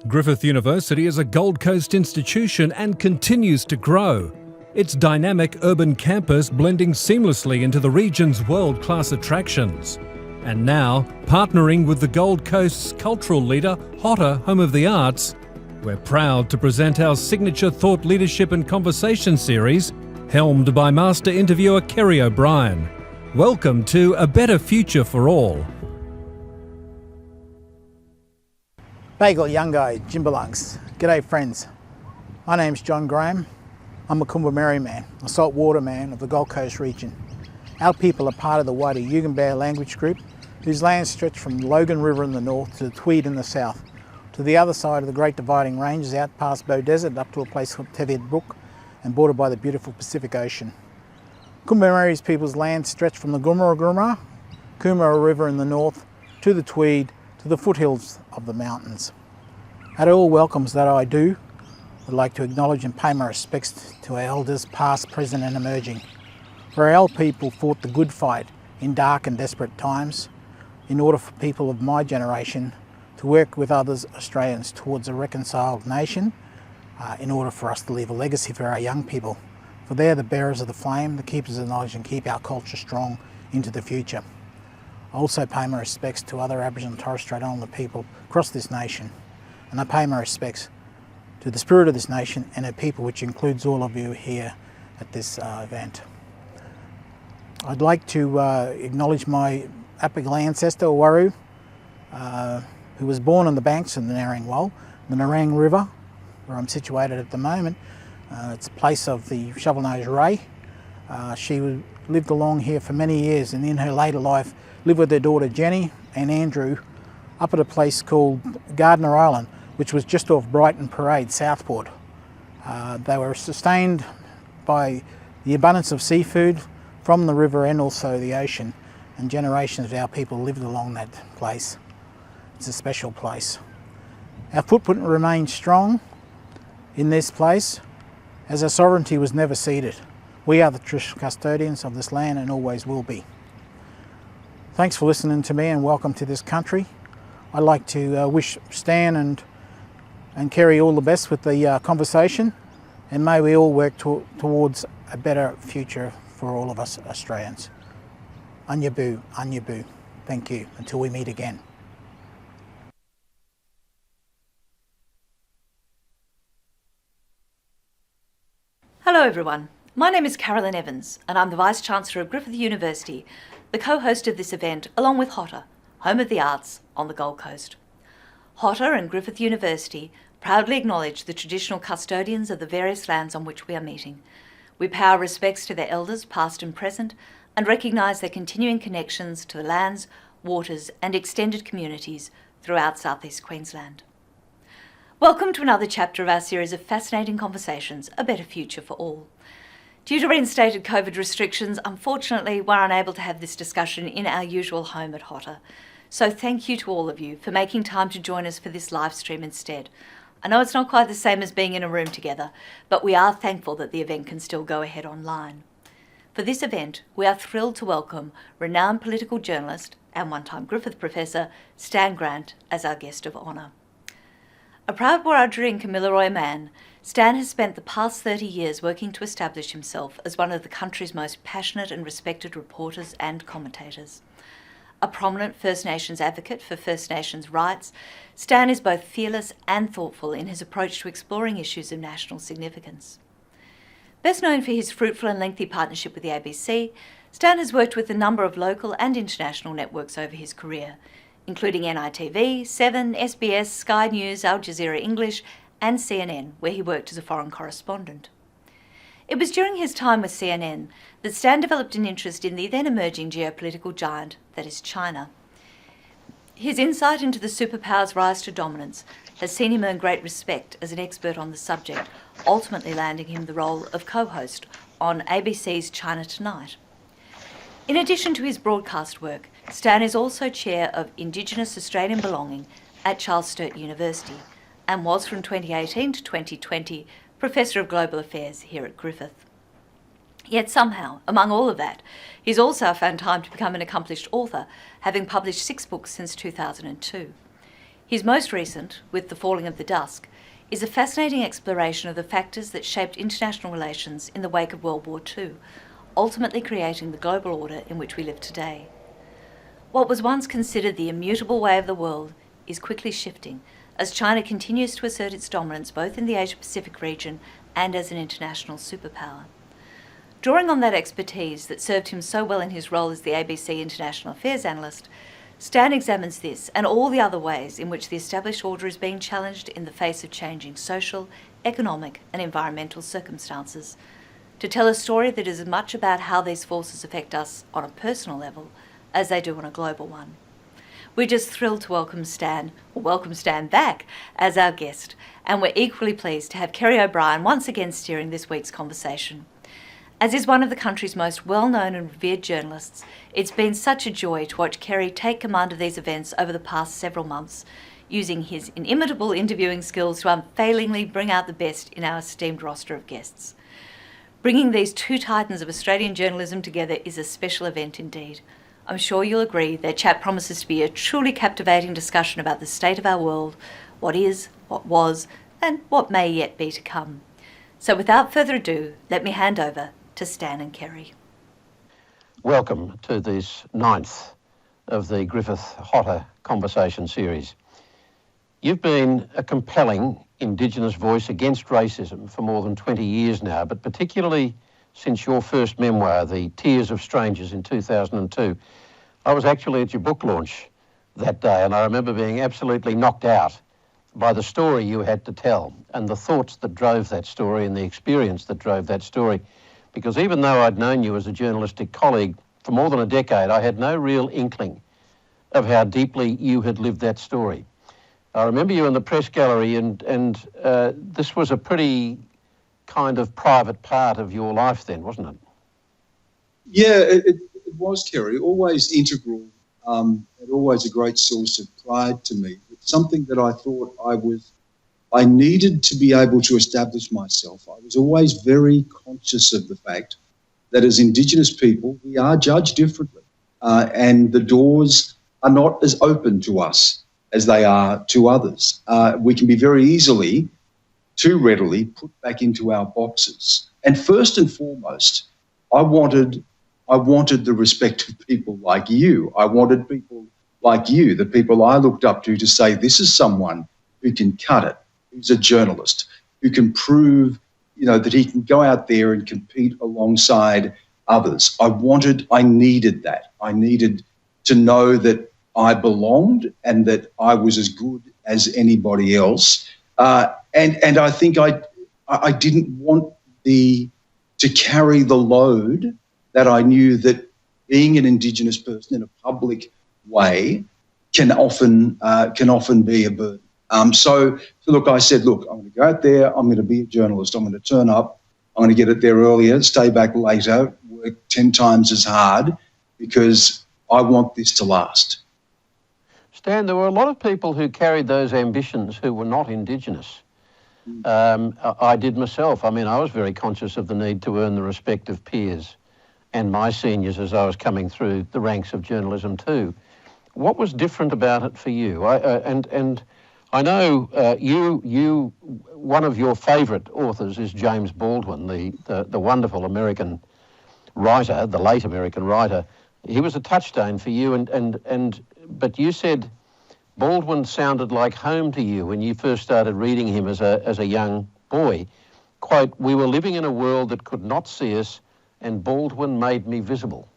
Griffith University is a Gold Coast institution and continues to grow. Its dynamic urban campus blending seamlessly into the region's world-class attractions. And now, partnering with the Gold Coast's cultural leader, HOTA, Home of the Arts, we're proud to present our signature thought leadership and conversation series, helmed by master interviewer Kerry O'Brien. Welcome to A Better Future for All. Bagel Yungai, Jimbalungs. G'day friends. My name's John Graham. I'm a Kumbamerri man, a saltwater man of the Gold Coast region. Our people are part of the wider Yugambeh language group, whose lands stretch from the Logan River in the north to the Tweed in the south, to the other side of the Great Dividing Ranges out past Bow Desert up to a place called Teviot Brook and bordered by the beautiful Pacific Ocean. Kumbamerri's people's lands stretch from the Coomera River in the north to the Tweed to the foothills of the mountains. At all welcomes that I do, I'd like to acknowledge and pay my respects to our elders past, present and emerging. For our people fought the good fight in dark and desperate times in order for people of my generation to work with others Australians towards a reconciled nation in order for us to leave a legacy for our young people. For they're the bearers of the flame, the keepers of knowledge and keep our culture strong into the future. I also pay my respects to other Aboriginal and Torres Strait Islander people across this nation, and I pay my respects to the spirit of this nation and her people, which includes all of you here at this event. I'd like to acknowledge my Aboriginal ancestor, Waru, who was born on the banks of the Narangwal, the Nerang River, where I'm situated at the moment. It's a place of the shovel-nosed ray. She lived along here for many years, and in her later life lived with their daughter Jenny and Andrew up at a place called Gardner Island, which was just off Brighton Parade, Southport. They were sustained by the abundance of seafood from the river and also the ocean, and generations of our people lived along that place. It's a special place. Our footprint remains strong in this place as our sovereignty was never ceded. We are the traditional custodians of this land and always will be. Thanks for listening to me and welcome to this country. I'd like to wish Stan and Kerry all the best with the conversation, and may we all work towards a better future for all of us Australians. Anyabu, Anyabu. Thank you. Until we meet again. Hello everyone. My name is Carolyn Evans and I'm the Vice-Chancellor of Griffith University, the co-host of this event along with HOTA, Home of the Arts on the Gold Coast. HOTA and Griffith University proudly acknowledge the traditional custodians of the various lands on which we are meeting. We pay our respects to their elders past and present and recognise their continuing connections to the lands, waters and extended communities throughout South East Queensland. Welcome to another chapter of our series of fascinating conversations, A Better Future for All. Due to reinstated COVID restrictions, unfortunately, we're unable to have this discussion in our usual home at HOTA. So thank you to all of you for making time to join us for this live stream instead. I know it's not quite the same as being in a room together, but we are thankful that the event can still go ahead online. For this event, we are thrilled to welcome renowned political journalist and one-time Griffith professor Stan Grant as our guest of honour. A proud Wiradjuri and Kamilaroi man, Stan has spent the past 30 years working to establish himself as one of the country's most passionate and respected reporters and commentators. A prominent First Nations advocate for First Nations rights, Stan is both fearless and thoughtful in his approach to exploring issues of national significance. Best known for his fruitful and lengthy partnership with the ABC, Stan has worked with a number of local and international networks over his career, including NITV, Seven, SBS, Sky News, Al Jazeera English and CNN, where he worked as a foreign correspondent. It was during his time with CNN that Stan developed an interest in the then emerging geopolitical giant that is China. His insight into the superpower's rise to dominance has seen him earn great respect as an expert on the subject, ultimately landing him the role of co-host on ABC's China Tonight. In addition to his broadcast work, Stan is also chair of Indigenous Australian Belonging at Charles Sturt University and was from 2018 to 2020 Professor of Global Affairs here at Griffith. Yet somehow, among all of that, he's also found time to become an accomplished author, having published 6 books since 2002. His most recent, With the Falling of the Dusk, is a fascinating exploration of the factors that shaped international relations in the wake of World War II, ultimately creating the global order in which we live today. What was once considered the immutable way of the world is quickly shifting as China continues to assert its dominance both in the Asia-Pacific region and as an international superpower. Drawing on that expertise that served him so well in his role as the ABC International Affairs analyst, Stan examines this and all the other ways in which the established order is being challenged in the face of changing social, economic and environmental circumstances, to tell a story that is as much about how these forces affect us on a personal level as they do on a global one. We're just thrilled to welcome Stan back as our guest, and we're equally pleased to have Kerry O'Brien once again steering this week's conversation. As is one of the country's most well-known and revered journalists, it's been such a joy to watch Kerry take command of these events over the past several months, using his inimitable interviewing skills to unfailingly bring out the best in our esteemed roster of guests. Bringing these two titans of Australian journalism together is a special event indeed. I'm sure you'll agree their chat promises to be a truly captivating discussion about the state of our world, what is, what was, and what may yet be to come. So without further ado, let me hand over to Stan and Kerry. Welcome to this 9th of the Griffith-Hotter Conversation series. You've been a compelling Indigenous voice against racism for more than 20 years now, but particularly since your first memoir, The Tears of Strangers, in 2002. I was actually at your book launch that day, and I remember being absolutely knocked out by the story you had to tell and the thoughts that drove that story and the experience that drove that story. Because even though I'd known you as a journalistic colleague for more than a decade, I had no real inkling of how deeply you had lived that story. I remember you in the press gallery, and this was a pretty kind of private part of your life then, wasn't it? Yeah, it was, Kerry. Always integral, and always a great source of pride to me. It's something that I thought I needed to be able to establish myself. I was always very conscious of the fact that as Indigenous people, we are judged differently, and the doors are not as open to us as they are to others. We can be very easily, too readily, put back into our boxes. And first and foremost, I wanted the respect of people like you. I wanted people like you, the people I looked up to say, this is someone who can cut it, who's a journalist, who can prove, that he can go out there and compete alongside others. I needed that. I needed to know that I belonged and that I was as good as anybody else. And I think I didn't want to carry the load that I knew that being an Indigenous person in a public way can often be a burden. So look, I said, I'm going to go out there, I'm going to be a journalist, I'm going to turn up, I'm going to get it there earlier, stay back later, work 10 times as hard, because I want this to last. Stan, there were a lot of people who carried those ambitions who were not Indigenous. I did myself. I was very conscious of the need to earn the respect of peers and my seniors as I was coming through the ranks of journalism too. What was different about it for you? I know you. One of your favourite authors is James Baldwin, the wonderful American writer, the late American writer. He was a touchstone for you, but you said Baldwin sounded like home to you when you first started reading him as a young boy. Quote, "We were living in a world that could not see us, and Baldwin made me visible."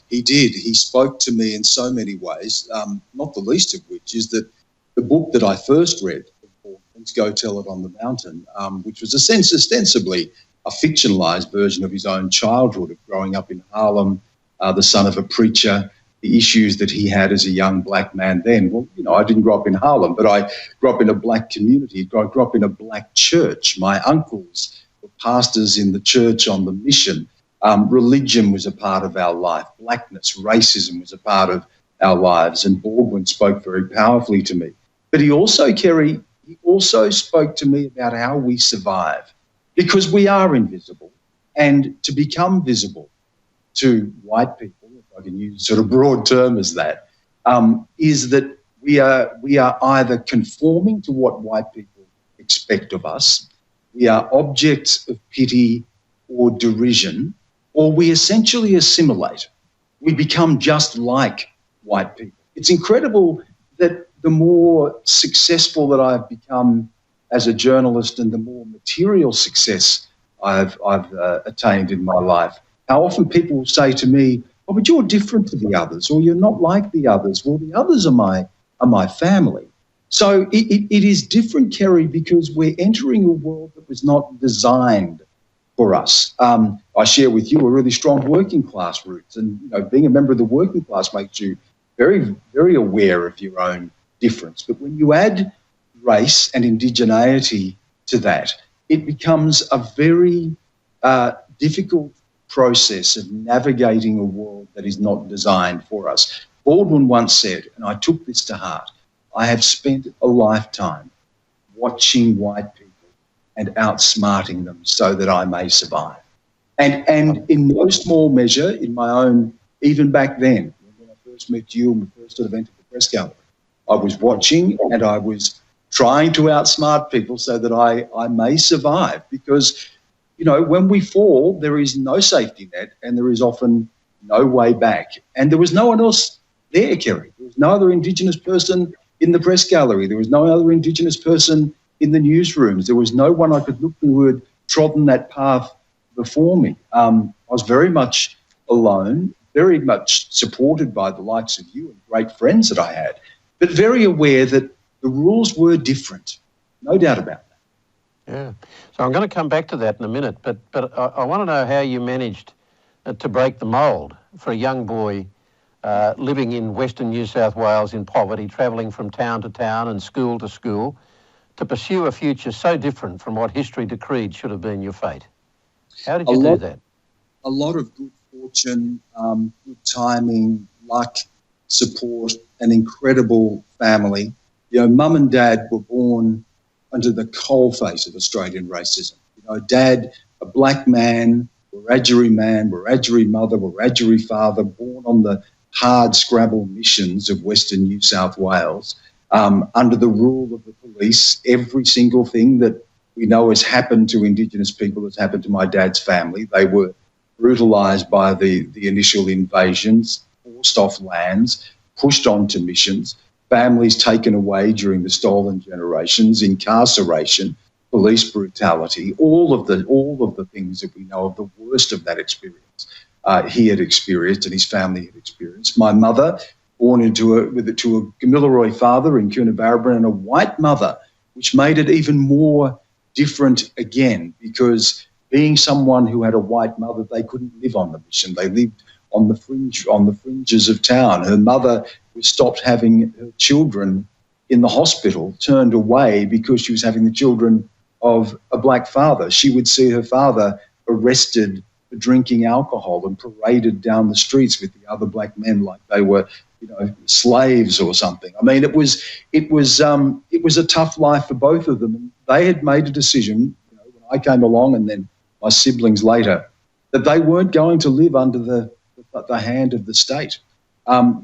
He did. He spoke to me in so many ways, not the least of which is that the book that I first read of Baldwin's, Go Tell It on the Mountain, which was ostensibly a fictionalised version of his own childhood of growing up in Harlem, the son of a preacher, the issues that he had as a young black man then. Well, I didn't grow up in Harlem, but I grew up in a black community. I grew up in a black church. My uncles were pastors in the church on the mission. Religion was a part of our life. Blackness, racism was a part of our lives. And Baldwin spoke very powerfully to me. But he also, Kerry, spoke to me about how we survive, because we are invisible. And to become visible to white people, if I can use sort of broad term as that, is that We are either conforming to what white people expect of us, we are objects of pity or derision, or we essentially assimilate. We become just like white people. It's incredible that the more successful that I've become as a journalist and the more material success I've attained in my life, how often people will say to me, "Oh, but you're different to the others," or "You're not like the others." Well, the others are my family. So it is different, Kerry, because we're entering a world that was not designed for us. I share with you a really strong working class roots, and being a member of the working class makes you very, very aware of your own difference. But when you add race and indigeneity to that, it becomes a very difficult process of navigating a world that is not designed for us. Baldwin once said, and I took this to heart, "I have spent a lifetime watching white people and outsmarting them so that I may survive." And in no small measure, in my own, even back then, when I first met you and we first sort of entered the press gallery, I was watching and I was trying to outsmart people so that I may survive. Because, when we fall, there is no safety net and there is often no way back. And there was no one else there, Kerry. There was no other Indigenous person in the press gallery. There was no other Indigenous person in the newsrooms. There was no one I could look to who had trodden that path before me. I was very much alone, very much supported by the likes of you and great friends that I had, but very aware that the rules were different. No doubt about that. Yeah. So I'm going to come back to that in a minute, but I want to know how you managed to break the mould for a young boy living in Western New South Wales in poverty, travelling from town to town and school to school, to pursue a future so different from what history decreed should have been your fate. How did you do that? A lot of good fortune, good timing, luck, support, an incredible family. Mum and Dad were born under the coalface of Australian racism. Dad, a black man, Wiradjuri mother, Wiradjuri father, born on the hard scrabble missions of Western New South Wales, under the rule of the police. Every single thing that we know has happened to Indigenous people has happened to my dad's family. They were brutalised by the initial invasions, forced off lands, pushed onto missions, families taken away during the stolen generations, incarceration, police brutality, all of the things that we know of, the worst of that experience he had experienced and his family had experienced. My mother, born to a Gamilaroi father in Coonabarabran and a white mother, which made it even more different again, because being someone who had a white mother, they couldn't live on the mission. They lived on the fringes of town. Her mother stopped having her children in the hospital, turned away because she was having the children of a black father. She would see her father arrested for drinking alcohol and paraded down the streets with the other black men like they were, slaves or something. I mean, it was a tough life for both of them. And they had made a decision, when I came along and then my siblings later, that they weren't going to live under the hand of the state.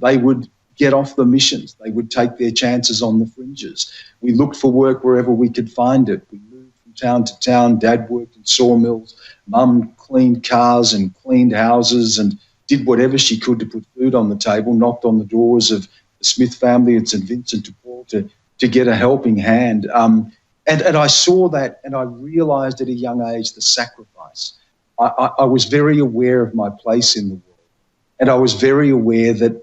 They would get off the missions. They would take their chances on the fringes. We looked for work wherever we could find it. We moved from town to town. Dad worked in sawmills. Mum cleaned cars and cleaned houses and did whatever she could to put food on the table, knocked on the doors of the Smith family at St Vincent de Paul to get a helping hand. And I saw that and I realised at a young age the sacrifice. I was very aware of my place in the world, and I was very aware that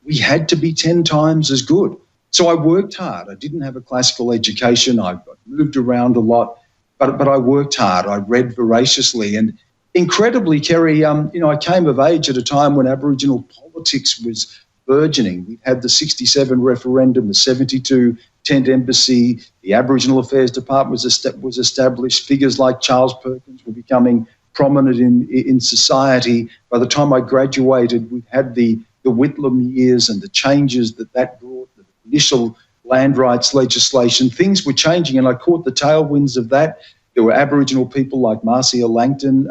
we had to be 10 times as good. So I worked hard. I didn't have a classical education. I moved around a lot, but I worked hard. I read voraciously, and incredibly, Kerry, I came of age at a time when Aboriginal politics was burgeoning. We had the 67 referendum, the 72 tent embassy, the Aboriginal Affairs Department was established. Figures like Charles Perkins were becoming prominent in society. By the time I graduated, we'd had the Whitlam years and the changes that brought, the initial land rights legislation. Things were changing, and I caught the tailwinds of that. There were Aboriginal people like Marcia Langton,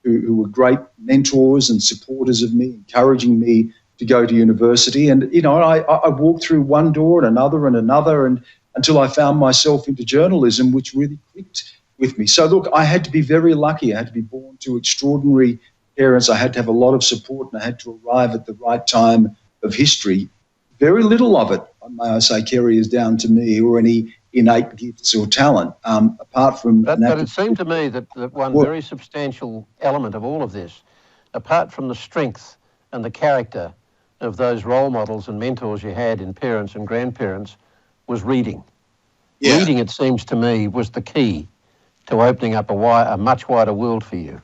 who were great mentors and supporters of me, encouraging me to go to university. And, I walked through one door and another, and until I found myself into journalism, which really clicked with me. So, look, I had to be very lucky. I had to be born to extraordinary parents. I had to have a lot of support, and I had to arrive at the right time of history. Very little of it, may I say, Kerry, is down to me or any innate gifts or talent, apart from... But it seemed to me that one very substantial element of all of this, apart from the strength and the character of those role models and mentors you had in parents and grandparents, was reading. Yeah. Reading, it seems to me, was the key to opening up a much wider world for you.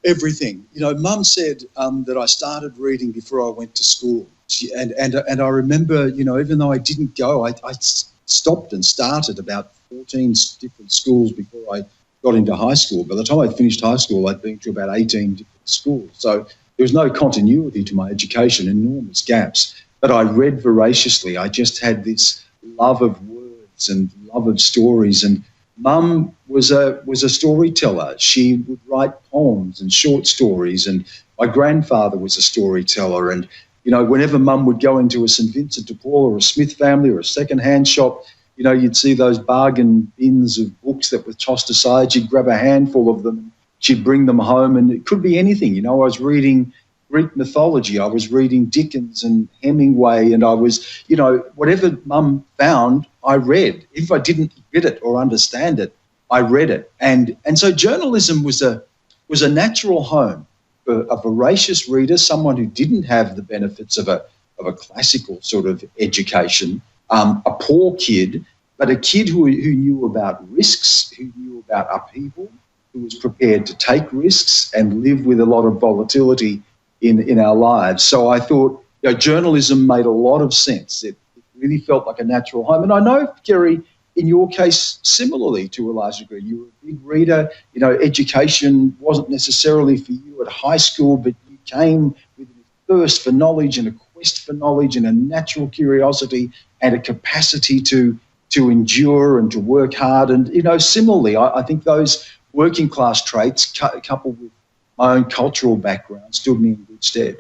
Everything. Mum said that I started reading before I went to school. And I remember, even though I didn't go, I stopped and started about 14 different schools before I got into high school. By the time I finished high school, I'd been to about 18 different schools. So there was no continuity to my education, enormous gaps. But I read voraciously. I just had this love of words and love of stories. And Mum was a storyteller. She would write poems and short stories. And my grandfather was a storyteller. And whenever Mum would go into a St Vincent de Paul or a Smith Family or a second-hand shop, you'd see those bargain bins of books that were tossed aside. She'd grab a handful of them, she'd bring them home, and it could be anything. I was reading Greek mythology, I was reading Dickens and Hemingway, and I was, whatever Mum found, I read. If I didn't get it or understand it, I read it. And so journalism was a natural home. A voracious reader, someone who didn't have the benefits of a classical sort of education, a poor kid, but a kid who knew about risks, who knew about upheaval, who was prepared to take risks and live with a lot of volatility in our lives. So I thought journalism made a lot of sense. It really felt like a natural home. And I know, Kerry, in your case, similarly to a large degree, you were a big reader. Education wasn't necessarily for you at high school, but you came with a thirst for knowledge and a quest for knowledge and a natural curiosity and a capacity to endure and to work hard. And, similarly, I think those working class traits coupled with my own cultural background stood me in good stead.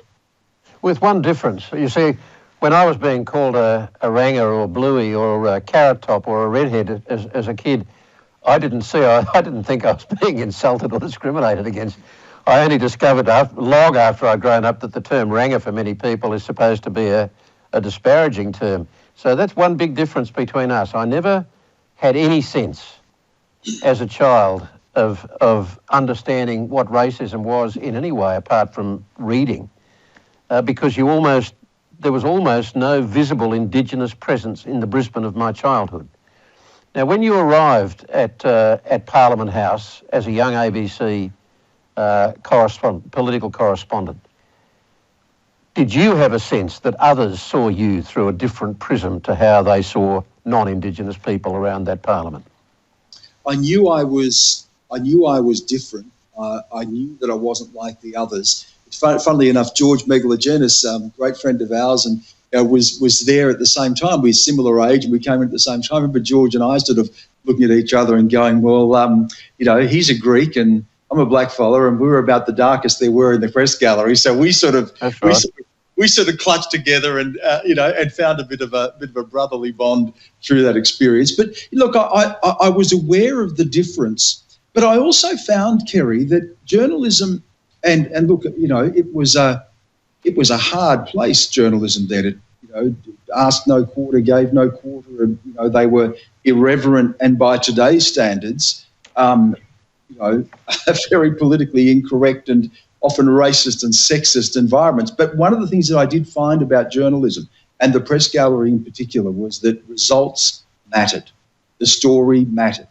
With one difference. You see, when I was being called a ranger or a bluey or a carrot top or a redhead as a kid, I didn't think I was being insulted or discriminated against. I only discovered long after I'd grown up that the term ranger for many people is supposed to be a disparaging term. So that's one big difference between us. I never had any sense as a child of understanding what racism was in any way apart from reading, because there was almost no visible Indigenous presence in the Brisbane of my childhood. Now, when you arrived at Parliament House as a young ABC political correspondent, did you have a sense that others saw you through a different prism to how they saw non-Indigenous people around that Parliament? I knew I was different. I knew that I wasn't like the others. Funnily enough, George Megalogenis, great friend of ours, and was there at the same time. We're similar age and we came in at the same time. I remember George and I sort of looking at each other and going, well, he's a Greek and I'm a black fella, and we were about the darkest there were in the press gallery. So we sort of clutched together and and found a bit of a brotherly bond through that experience. But look, I was aware of the difference, but I also found, Kerry, that journalism and look, it was a hard place, journalism then. It asked no quarter, gave no quarter, and they were irreverent and by today's standards, very politically incorrect and often racist and sexist environments. But one of the things that I did find about journalism, and the press gallery in particular, was that results mattered. The story mattered.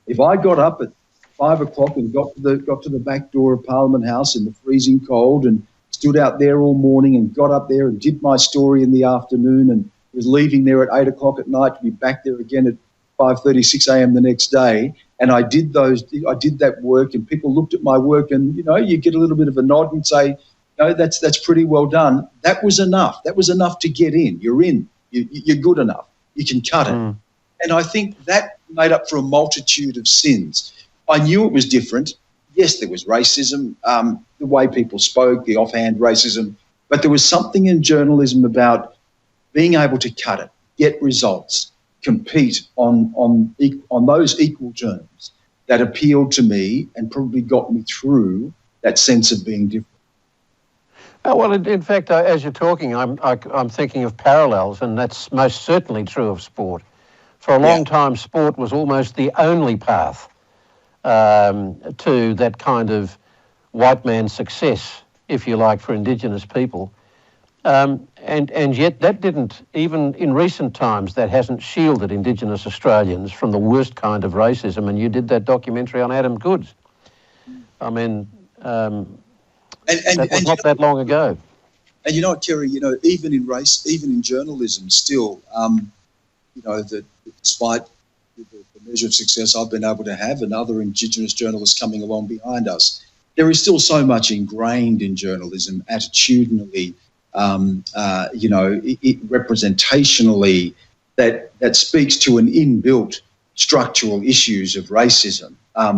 If I got up at 5 o'clock and got to the back door of Parliament House in the freezing cold and stood out there all morning and got up there and did my story in the afternoon and was leaving there at 8 o'clock at night to be back there again at 5:36 a.m. the next day, and I did that work, and people looked at my work, and you get a little bit of a nod and say, that's pretty well done. That was enough. That was enough to get in. You're in. You're good enough. You can cut it. And I think that made up for a multitude of sins. I knew it was different. Yes, there was racism, the way people spoke, the offhand racism But there was something in journalism about being able to cut it, get results, compete on those equal terms that appealed to me and probably got me through that sense of being different. Oh, well, in fact, as you're talking, I'm thinking of parallels, and that's most certainly true of sport. For a long time, sport was almost the only path to that kind of white man success, if you like, for Indigenous people. And yet that didn't, even in recent times, that hasn't shielded Indigenous Australians from the worst kind of racism. And you did that documentary on Adam Goodes. I mean, that was not that long ago. And you know what, Kerry, even in journalism still, that despite the measure of success I've been able to have and other Indigenous journalists coming along behind us, there is still so much ingrained in journalism, attitudinally, representationally, that speaks to an inbuilt structural issues of racism,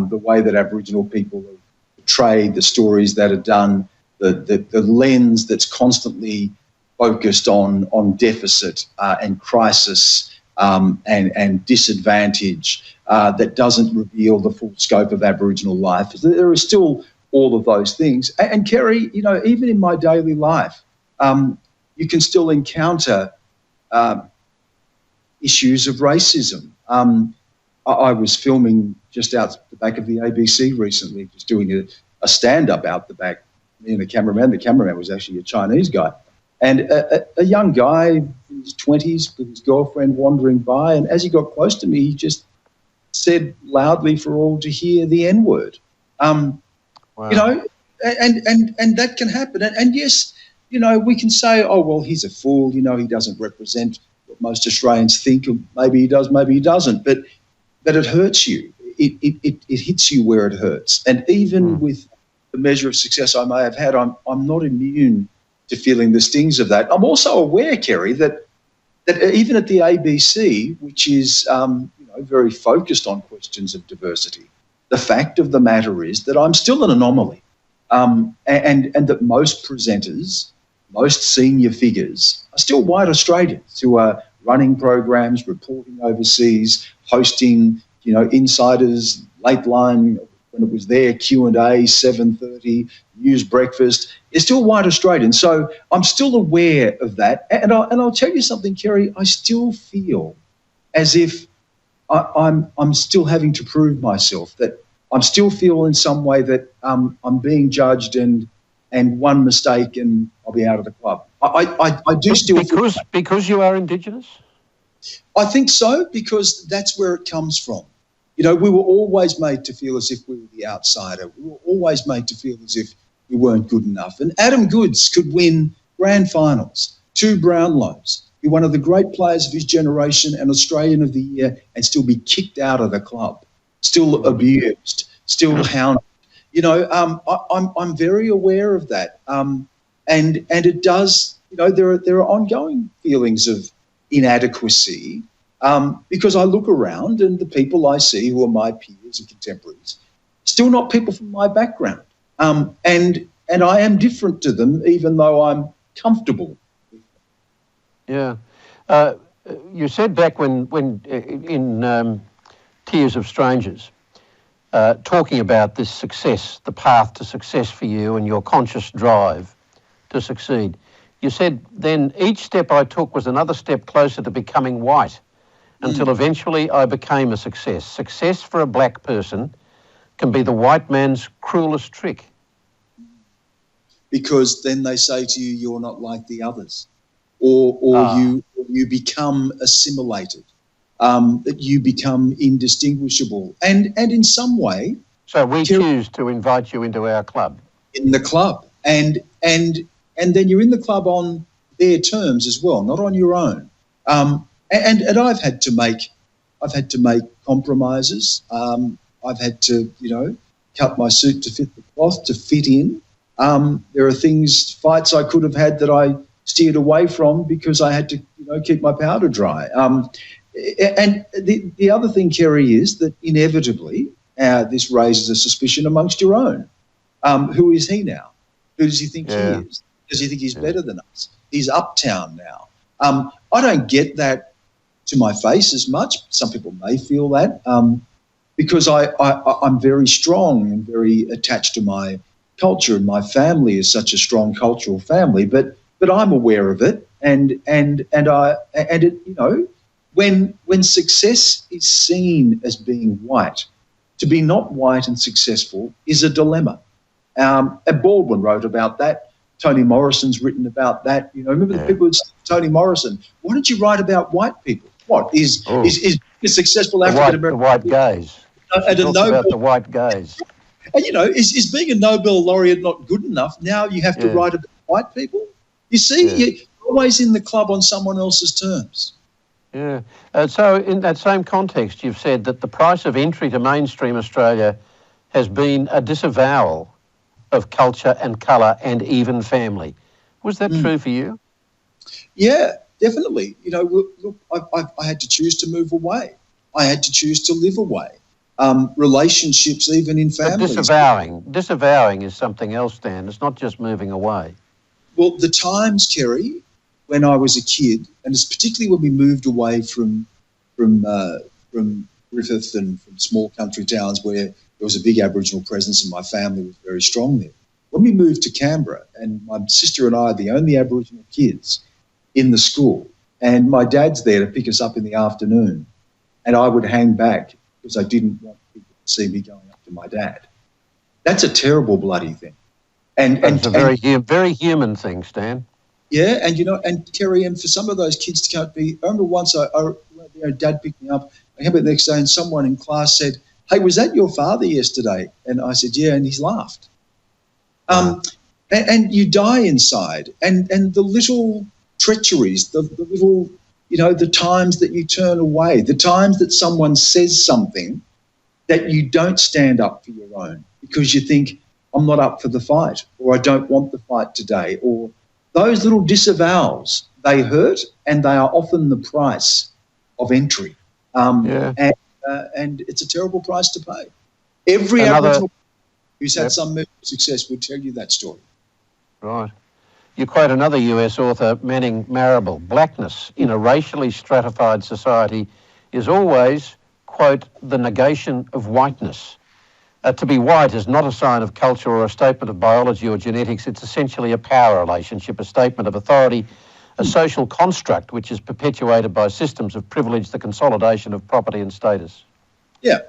the way that Aboriginal people are portrayed, the stories that are done, the lens that's constantly focused on deficit and crisis and disadvantage that doesn't reveal the full scope of Aboriginal life. There are still all of those things. And Kerry, even in my daily life, you can still encounter issues of racism. I was filming just out the back of the ABC recently, just doing a stand-up out the back. Me and the cameraman was actually a Chinese guy. And a young guy in his 20s with his girlfriend wandering by, and as he got close to me, he just said loudly for all to hear the N-word. Wow. And that can happen. And yes, we can say, oh, well, he's a fool, he doesn't represent what most Australians think, or maybe he does, maybe he doesn't, but it hurts you. It hits you where it hurts. And even with the measure of success I may have had, I'm not immune to feeling the stings of that. I'm also aware, Kerry, that even at the ABC, which is very focused on questions of diversity, the fact of the matter is that I'm still an anomaly, and that most presenters, most senior figures are still white Australians who are running programs, reporting overseas, hosting, Insiders, Late Line, when it was there, Q&A, 7:30, news breakfast. They're still white Australians. So I'm still aware of that. And I'll tell you something, Kerry, I still feel as if I'm still having to prove myself, that I'm still feel in some way that I'm being judged and one mistake and I'll be out of the club. I do still feel that. Because you are Indigenous? I think so, because that's where it comes from. We were always made to feel as if we were the outsider. We were always made to feel as if we weren't good enough. And Adam Goodes could win grand finals, 2 Brownlows, be one of the great players of his generation and Australian of the Year, and still be kicked out of the club, still abused, still hounded. I'm very aware of that. And it does, there are ongoing feelings of inadequacy, because I look around and the people I see who are my peers and contemporaries, still not people from my background. And I am different to them, even though I'm comfortable. Yeah. You said back when in Tears of Strangers, talking about this success, the path to success for you and your conscious drive to succeed, you said, then each step I took was another step closer to becoming white, until eventually I became a success. Success for a black person can be the white man's cruelest trick. Because then they say to you, you're not like the others, or you become assimilated, that you become indistinguishable. And in some way... So we choose to invite you into our club. In the club. And then you're in the club on their terms as well, not on your own. And I've had to make compromises. I've had to, cut my suit to fit the cloth, to fit in. There are fights I could have had that I steered away from because I had to, keep my powder dry. And the other thing, Kerry, is that inevitably this raises a suspicion amongst your own. Who is he now? Who does he think he is? because you think he's better than us. He's uptown now. I don't get that to my face as much. Some people may feel that because I'm very strong and very attached to my culture, and my family is such a strong cultural family. But I'm aware of it, and it, you know, when success is seen as being white, to be not white and successful is a dilemma. And Baldwin wrote about that. Toni Morrison's written about that. You know, remember the people who said to Toni Morrison, why don't you write about white people? What is a successful African American? The white gays. And about the white gays. And, you know, is being a Nobel laureate not good enough? Now you have to write about white people? You see, you're always in the club on someone else's terms. Yeah. So in that same context, you've said that the price of entry to mainstream Australia has been a disavowal of culture and colour and even family. Was that true for you? Yeah, definitely. You know, look, I had to choose to move away. I had to choose to live away. Relationships, even in families. But disavowing is something else, Dan. It's not just moving away. Well, the times, Kerry, when I was a kid, and it's particularly when we moved away from Griffith and from small country towns where there was a big Aboriginal presence and my family was very strong there. When we moved to Canberra, and my sister and I are the only Aboriginal kids in the school, and my dad's there to pick us up in the afternoon, and I would hang back because I didn't want people to see me going up to my dad. That's a terrible bloody thing. And it's a very human thing, Stan. Yeah, and you know, and Kerry, and for some of those kids to can't be. I remember once Dad picked me up. I came back the next day, and someone in class said, "Hey, was that your father yesterday?" And I said, "Yeah," and he's laughed. And you die inside, and the little treacheries, the little, you know, the times that you turn away, the times that someone says something that you don't stand up for your own because you think, I'm not up for the fight, or I don't want the fight today, or those little disavowals, they hurt, and they are often the price of entry. And it's a terrible price to pay. Every Aboriginal who's had some measure of success would tell you that story. Right. You quote another US author, Manning Marable, blackness in a racially stratified society is always, quote, the negation of whiteness. To be white is not a sign of culture or a statement of biology or genetics. It's essentially a power relationship, a statement of authority, a social construct which is perpetuated by systems of privilege, the consolidation of property and status. Yeah.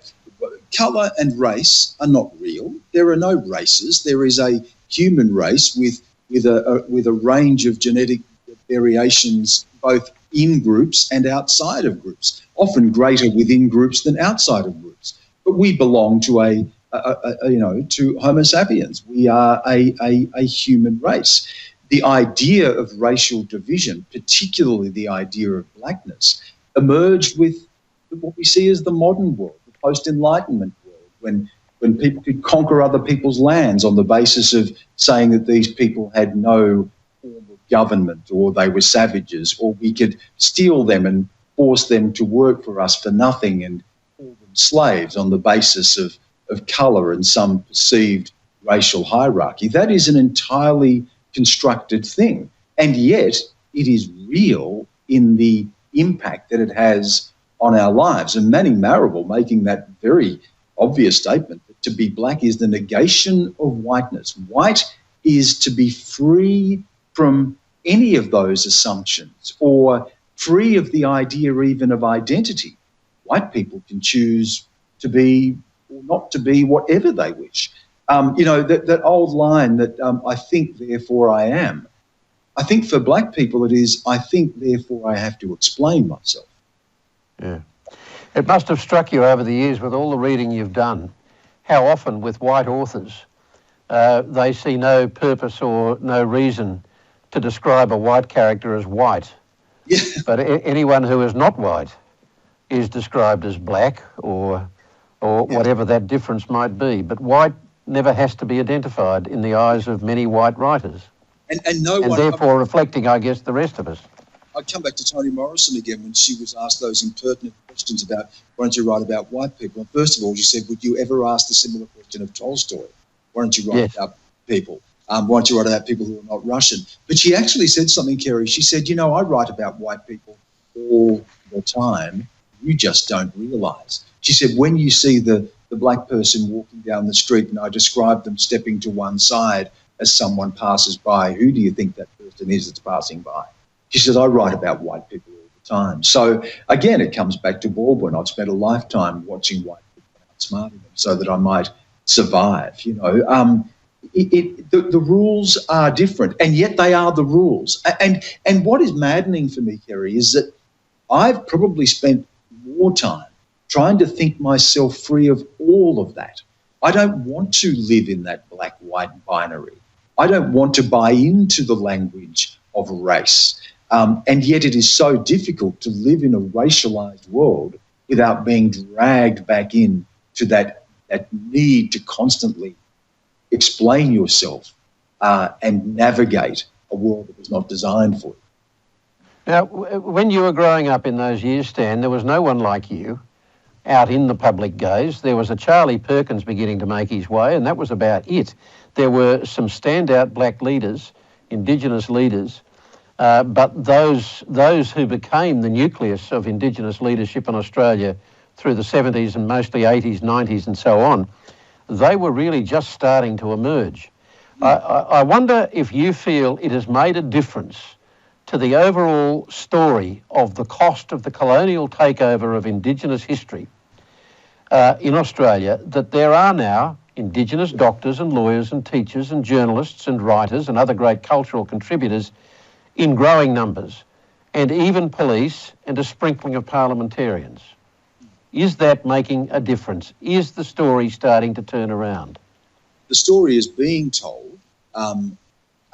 Colour and race are not real. There are no races. There is a human race with a range of genetic variations both in groups and outside of groups, often greater within groups than outside of groups. But we belong to to Homo sapiens. We are a human race. The idea of racial division, particularly the idea of blackness, emerged with what we see as the modern world, the post-Enlightenment world, when people could conquer other people's lands on the basis of saying that these people had no form of government, or they were savages, or we could steal them and force them to work for us for nothing and call them slaves on the basis of colour and some perceived racial hierarchy. That is an entirely constructed thing, and yet it is real in the impact that it has on our lives. And Manning Marable making that very obvious statement that to be black is the negation of whiteness. White is to be free from any of those assumptions, or free of the idea even of identity. White people can choose to be or not to be whatever they wish. That old line that I think, therefore I am. I think for black people it is, I think, therefore I have to explain myself. Yeah. It must have struck you over the years with all the reading you've done, how often with white authors, they see no purpose or no reason to describe a white character as white. Yeah. But anyone who is not white is described as black or whatever that difference might be. But white never has to be identified in the eyes of many white writers. And therefore reflecting, I guess, the rest of us. I'd come back to Toni Morrison again when she was asked those impertinent questions about, why don't you write about white people? And first of all, she said, would you ever ask the similar question of Tolstoy? Why don't you write about people? Why don't you write about people who are not Russian? But she actually said something, Kerry. She said, you know, I write about white people all the time. You just don't realise. She said, when you see the black person walking down the street and I describe them stepping to one side as someone passes by, who do you think that person is that's passing by? She says, I write about white people all the time. So, again, it comes back to Baldwin. I've spent a lifetime watching white people and outsmarting them so that I might survive, you know. The rules are different, and yet they are the rules. And what is maddening for me, Kerry, is that I've probably spent more time trying to think myself free of all of that. I don't want to live in that black-white binary. I don't want to buy into the language of race. And yet it is so difficult to live in a racialised world without being dragged back in to that need to constantly explain yourself and navigate a world that was not designed for you. Now, when you were growing up in those years, Stan, there was no one like you out in the public gaze. There was a Charlie Perkins beginning to make his way, and that was about it. There were some standout black leaders, Indigenous leaders, but those who became the nucleus of Indigenous leadership in Australia through the 70s and mostly 80s, 90s and so on, they were really just starting to emerge. I wonder if you feel it has made a difference to the overall story of the cost of the colonial takeover of Indigenous history in Australia, that there are now Indigenous doctors and lawyers and teachers and journalists and writers and other great cultural contributors in growing numbers, and even police and a sprinkling of parliamentarians. Is that making a difference? Is the story starting to turn around? The story is being told, and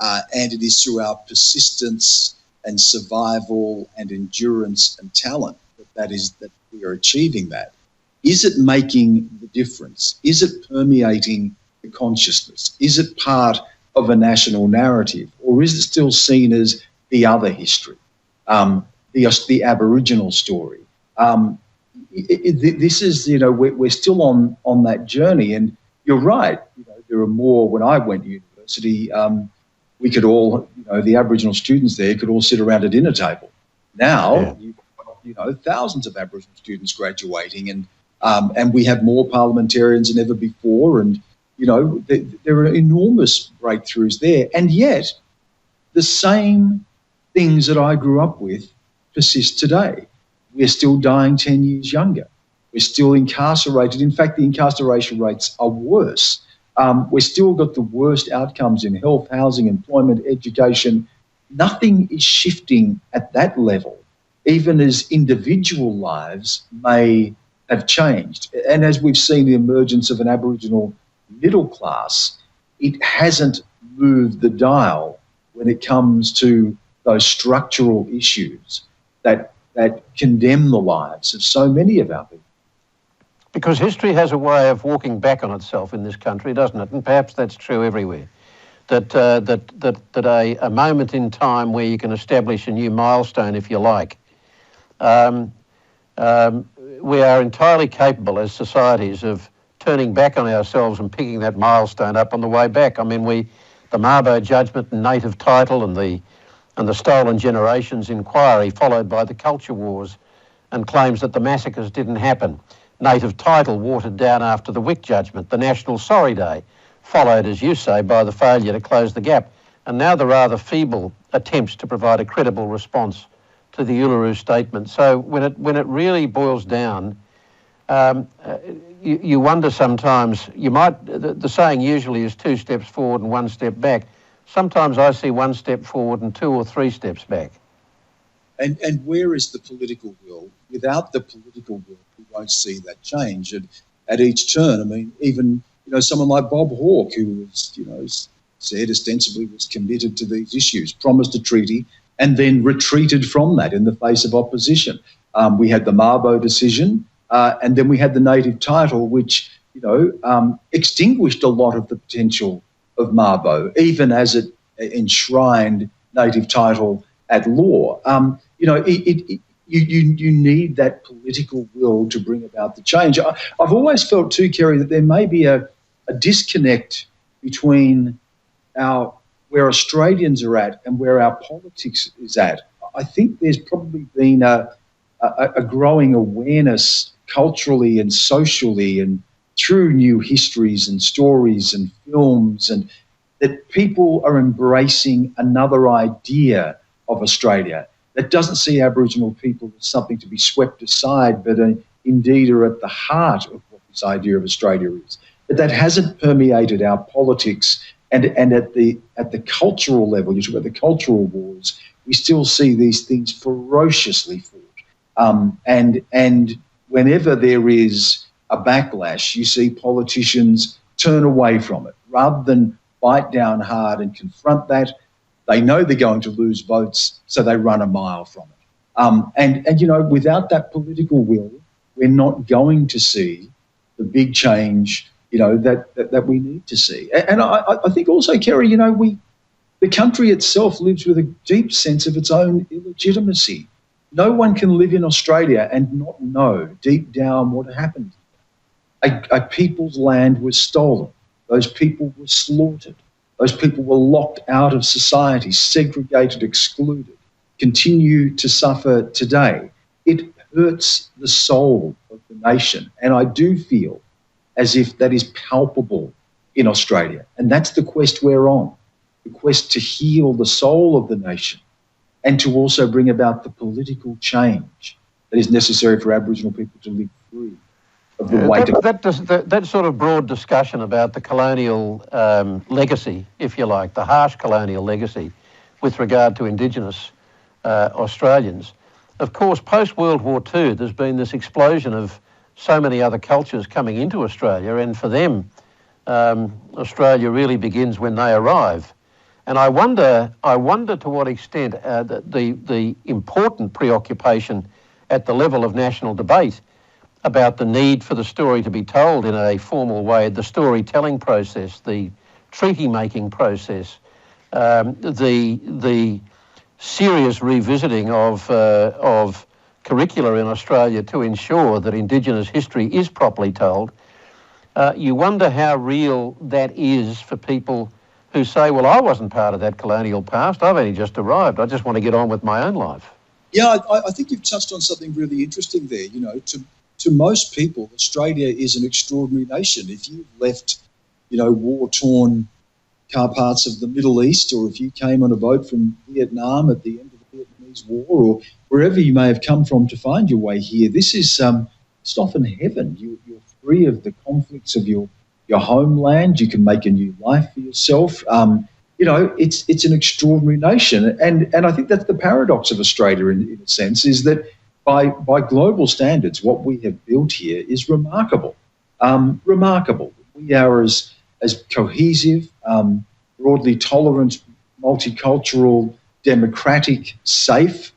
it is through our persistence and survival and endurance and talent that we are achieving that. Is it making the difference? Is it permeating the consciousness? Is it part of a national narrative? Or is it still seen as the other history, the Aboriginal story? This is, you know, we're still on that journey, and you're right. You know, there are more. When I went to university, we could all, you know, the Aboriginal students there could all sit around a dinner table. Now, you've got, you know, thousands of Aboriginal students graduating, and we have more parliamentarians than ever before, and you know, there are enormous breakthroughs there, and yet the same things that I grew up with persist today. We're still dying 10 years younger. We're still incarcerated. In fact, the incarceration rates are worse. We've still got the worst outcomes in health, housing, employment, education. Nothing is shifting at that level, even as individual lives may have changed. And as we've seen the emergence of an Aboriginal middle class, it hasn't moved the dial when it comes to those structural issues that condemn the lives of so many of our people. Because history has a way of walking back on itself in this country, doesn't it? And perhaps that's true everywhere. That a moment in time where you can establish a new milestone, if you like. We are entirely capable as societies of turning back on ourselves and picking that milestone up on the way back. I mean, the Mabo judgment and native title and the Stolen Generations inquiry, followed by the culture wars and claims that the massacres didn't happen. Native title watered down after the Wick judgment. The National Sorry Day, followed, as you say, by the failure to close the gap. And now the rather feeble attempts to provide a credible response to the Uluru Statement. So when it really boils down, you wonder sometimes, the saying usually is 2 steps forward and 1 step back. Sometimes I see 1 step forward and 2 or 3 steps back. And where is the political will? Without the political will, we won't see that change. And at each turn, I mean, even, you know, someone like Bob Hawke, who was, you know, said ostensibly was committed to these issues, promised a treaty, and then retreated from that in the face of opposition. We had the Mabo decision, and then we had the native title, which, you know, extinguished a lot of the potential of Mabo, even as it enshrined native title at law. You know, you need that political will to bring about the change. I've always felt too, Kerry, that there may be a disconnect between where Australians are at and where our politics is at, I think there's probably been a growing awareness culturally and socially and through new histories and stories and films, and that people are embracing another idea of Australia that doesn't see Aboriginal people as something to be swept aside, but indeed are at the heart of what this idea of Australia is. But that hasn't permeated our politics, and at the cultural level, you talk about the cultural wars, we still see these things ferociously fought. And whenever there is a backlash, you see politicians turn away from it rather than bite down hard and confront that. They know they're going to lose votes, so they run a mile from it. And you know, without that political will, we're not going to see the big change, you know, that we need to see. And I think also, Kerry, you know, the country itself lives with a deep sense of its own illegitimacy. No one can live in Australia and not know deep down what happened. A people's land was stolen. Those people were slaughtered. Those people were locked out of society, segregated, excluded, continue to suffer today. It hurts the soul of the nation. And I do feel as if that is palpable in Australia. And that's the quest we're on, the quest to heal the soul of the nation and to also bring about the political change that is necessary for Aboriginal people to live free of the weight of... That sort of broad discussion about the colonial legacy, if you like, the harsh colonial legacy with regard to Indigenous Australians. Of course, post-World War II, there's been this explosion of so many other cultures coming into Australia, and for them, Australia really begins when they arrive. And I wonder to what extent the important preoccupation at the level of national debate about the need for the story to be told in a formal way, the storytelling process, the treaty-making process, the serious revisiting of curricula in Australia to ensure that Indigenous history is properly told. You wonder how real that is for people who say, well, I wasn't part of that colonial past, I've only just arrived, I just want to get on with my own life. Yeah, I think you've touched on something really interesting there. You know, to most people, Australia is an extraordinary nation. If you've left, you know, war-torn car parts of the Middle East, or if you came on a boat from Vietnam at the end of the Vietnamese War, or wherever you may have come from to find your way here, this is it's often heaven. You're free of the conflicts of your homeland. You can make a new life for yourself. You know, it's an extraordinary nation, and I think that's the paradox of Australia in a sense, is that by global standards, what we have built here is remarkable. Remarkable. We are as cohesive, broadly tolerant, multicultural, democratic, safe,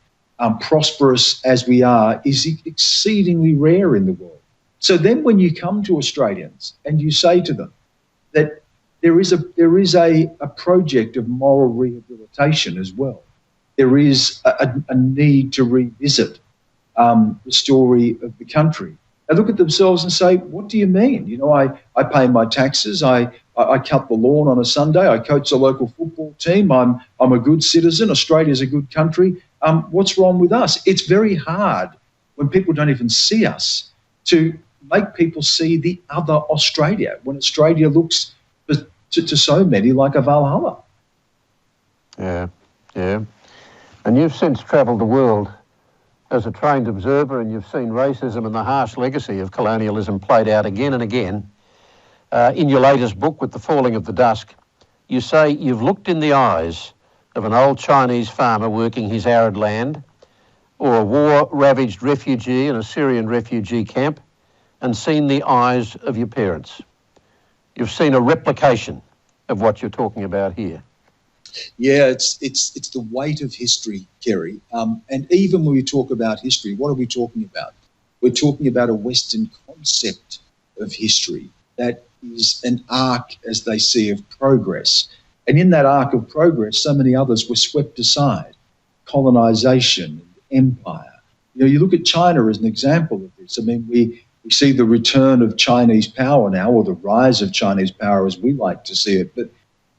prosperous as we are, is exceedingly rare in the world. So then when you come to Australians and you say to them that there is a project of moral rehabilitation as well, there is a need to revisit the story of the country. They look at themselves and say, what do you mean? You know, I pay my taxes, I cut the lawn on a Sunday, I coach a local football team, I'm a good citizen, Australia's a good country. What's wrong with us? It's very hard when people don't even see us to make people see the other Australia, when Australia looks to so many like a Valhalla. Yeah. And you've since travelled the world as a trained observer, and you've seen racism and the harsh legacy of colonialism played out again and again. In your latest book, With the Falling of the Dusk, you say you've looked in the eyes of an old Chinese farmer working his arid land, or a war-ravaged refugee in a Syrian refugee camp, and seen the eyes of your parents. You've seen a replication of what you're talking about here. Yeah, it's the weight of history, Kerry. And even when we talk about history, what are we talking about? We're talking about a Western concept of history that is an arc, as they see, of progress. And in that arc of progress, so many others were swept aside. Colonisation, empire. You know, you look at China as an example of this. I mean, we see the return of Chinese power now, or the rise of Chinese power as we like to see it. But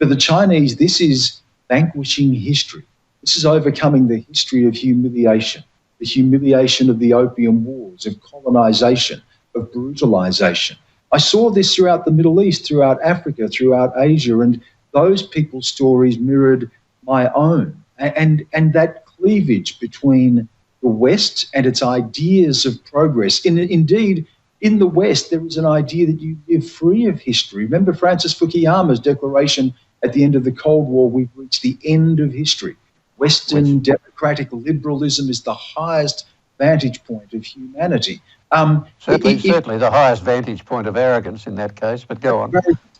For the Chinese, this is vanquishing history. This is overcoming the history of humiliation, the humiliation of the Opium Wars, of colonisation, of brutalisation. I saw this throughout the Middle East, throughout Africa, throughout Asia, and those people's stories mirrored my own. And that cleavage between the West and its ideas of progress. Indeed, in the West, there is an idea that you live free of history. Remember Francis Fukuyama's declaration at the end of the Cold War, we've reached the end of history. Western democratic liberalism is the highest vantage point of humanity. Certainly the highest vantage point of arrogance in that case, but go on.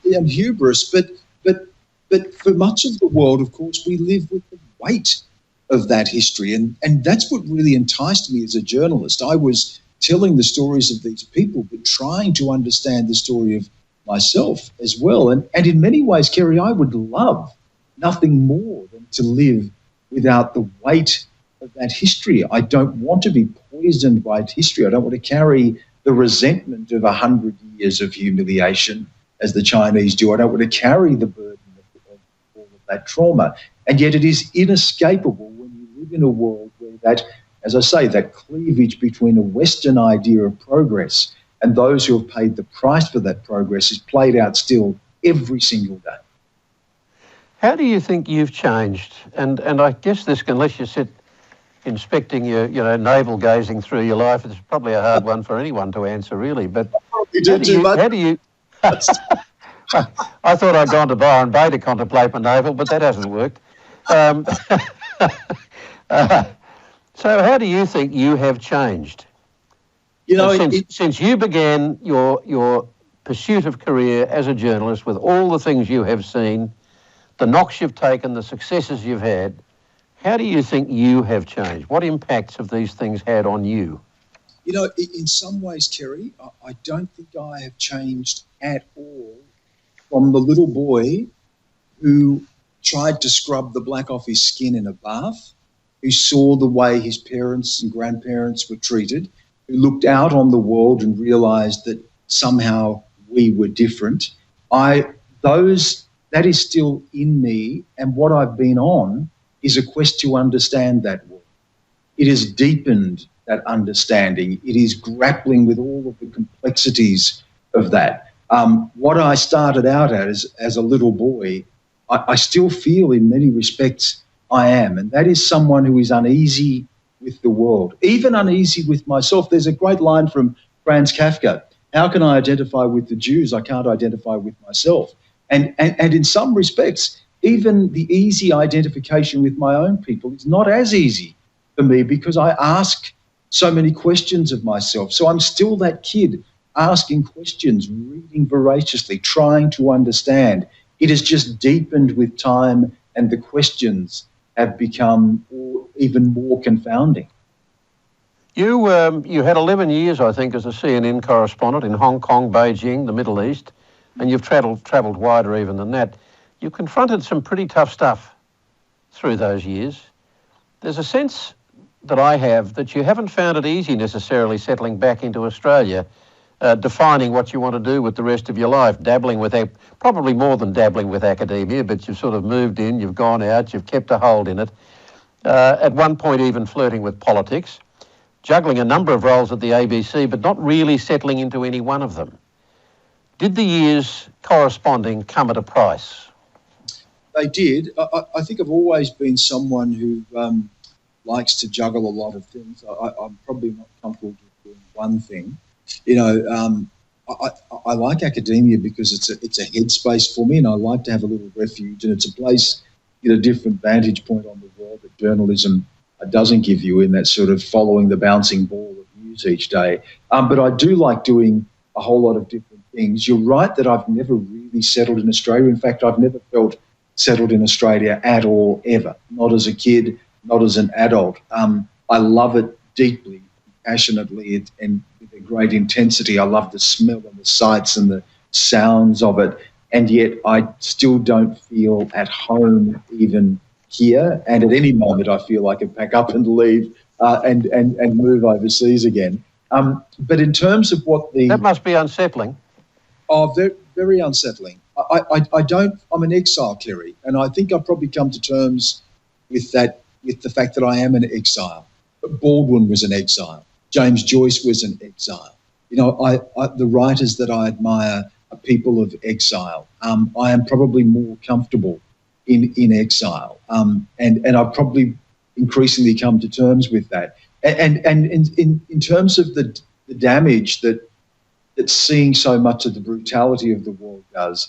And hubris, but for much of the world, of course, we live with the weight of that history. And that's what really enticed me as a journalist. I was telling the stories of these people, but trying to understand the story of myself as well. And in many ways, Kerry, I would love nothing more than to live without the weight of that history. I don't want to be poisoned by history. I don't want to carry the resentment of 100 years of humiliation as the Chinese do. I don't want to carry the burden of all of that trauma. And yet it is inescapable when you live in a world where that, as I say, that cleavage between a Western idea of progress and those who have paid the price for that progress is played out still every single day. How do you think you've changed? And I guess this, unless you sit inspecting your, navel gazing through your life, it's probably a hard one for anyone to answer, really. But you do too much. How do you? I thought I'd gone to Byron Bay to contemplate my navel, but that hasn't worked. So how do you think you have changed? Since you began your pursuit of career as a journalist, with all the things you have seen, the knocks you've taken, the successes you've had, how do you think you have changed? What impacts have these things had on you? In some ways, Kerry, I don't think I have changed at all from the little boy who tried to scrub the black off his skin in a bath, who saw the way his parents and grandparents were treated, who looked out on the world and realised that somehow we were different. That is still in me, and what I've been on is a quest to understand that world. It has deepened that understanding. It is grappling with all of the complexities of that. What I started out as a little boy, I still feel in many respects I am, and that is someone who is uneasy with the world, even uneasy with myself. There's a great line from Franz Kafka: how can I identify with the Jews? I can't identify with myself. And in some respects, even the easy identification with my own people is not as easy for me, because I ask so many questions of myself. So I'm still that kid asking questions, reading voraciously, trying to understand. It has just deepened with time, and the questions have become even more confounding. You had 11 years, I think, as a CNN correspondent in Hong Kong, Beijing, the Middle East, and you've travelled wider even than that. You confronted some pretty tough stuff through those years. There's a sense that I have that you haven't found it easy necessarily settling back into Australia, defining what you want to do with the rest of your life, dabbling with, probably more than dabbling with academia, but you've sort of moved in, you've gone out, you've kept a hold in it. At one point even flirting with politics, juggling a number of roles at the ABC, but not really settling into any one of them. Did the years corresponding come at a price? They did. I think I've always been someone who likes to juggle a lot of things. I'm probably not comfortable with doing one thing. I like academia because it's a headspace for me, and I like to have a little refuge, and it's a place, a different vantage point on the world that journalism doesn't give you, in that sort of following the bouncing ball of news each day. But I do like doing a whole lot of different things. You're right that I've never really settled in Australia. In fact, I've never felt settled in Australia at all, ever. Not as a kid, not as an adult. I love it deeply, passionately, and with a great intensity. I love the smell and the sights and the sounds of it, and yet I still don't feel at home even here. And at any moment, I feel I can pack up and leave and move overseas again. But in terms of what the... That must be unsettling. Oh, very, very unsettling. I'm an exile, Kerry, and I think I've probably come to terms with the fact that I am an exile. But Baldwin was an exile. James Joyce was an exile. You know, the writers that I admire are people of exile. I am probably more comfortable in exile, and I've probably increasingly come to terms with that. And in terms of the damage that seeing so much of the brutality of the war does,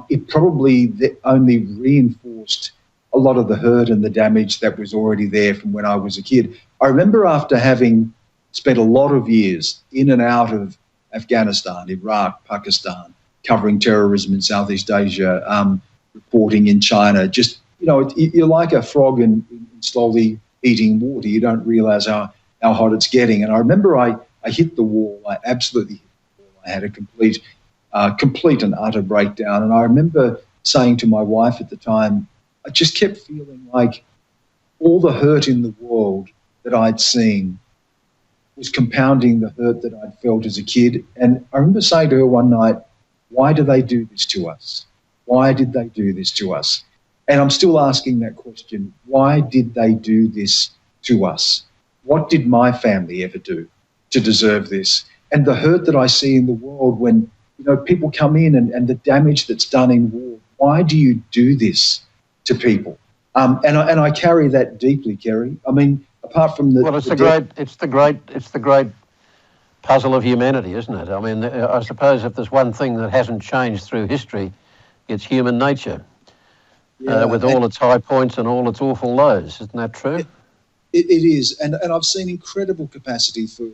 it probably only reinforced a lot of the hurt and the damage that was already there from when I was a kid. I remember after having spent a lot of years in and out of Afghanistan, Iraq, Pakistan, covering terrorism in Southeast Asia, reporting in China, just, you know, you're like a frog in slowly eating water. You don't realise how hot it's getting. And I remember I hit the wall. I absolutely hit the wall. I had a complete and utter breakdown. And I remember saying to my wife at the time, I just kept feeling like all the hurt in the world that I'd seen was compounding the hurt that I'd felt as a kid. And I remember saying to her one night, why do they do this to us? Why did they do this to us? And I'm still asking that question. Why did they do this to us? What did my family ever do to deserve this? And the hurt that I see in the world when, you know, people come in and the damage that's done in war. Why do you do this to people? And I carry that deeply, Kerry. I mean, apart from the... Well, it's the great puzzle of humanity, isn't it? I mean, I suppose if there's one thing that hasn't changed through history, it's human nature, with all its high points and all its awful lows. Isn't that true? It is. And I've seen incredible capacity for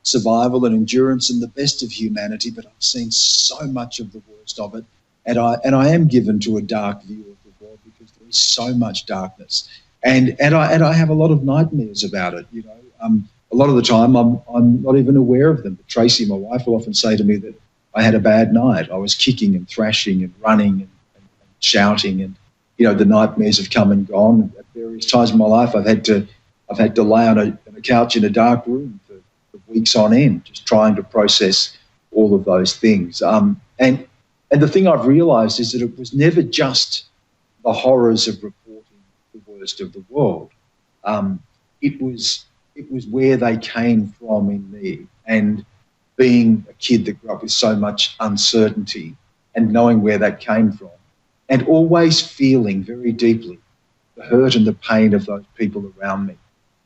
survival and endurance and the best of humanity, but I've seen so much of the worst of it. And I am given to a dark view of the world because there is so much darkness. And I have a lot of nightmares about it, you know. A lot of the time I'm not even aware of them. But Tracy, my wife, will often say to me that I had a bad night. I was kicking and thrashing and running and shouting, and, you know, the nightmares have come and gone. At various times in my life I've had to lay on a couch in a dark room for weeks on end, just trying to process all of those things. And the thing I've realised is that it was never just the horrors of reporting the worst of the world. It was where they came from in me, and being a kid that grew up with so much uncertainty and knowing where that came from, and always feeling very deeply the hurt and the pain of those people around me.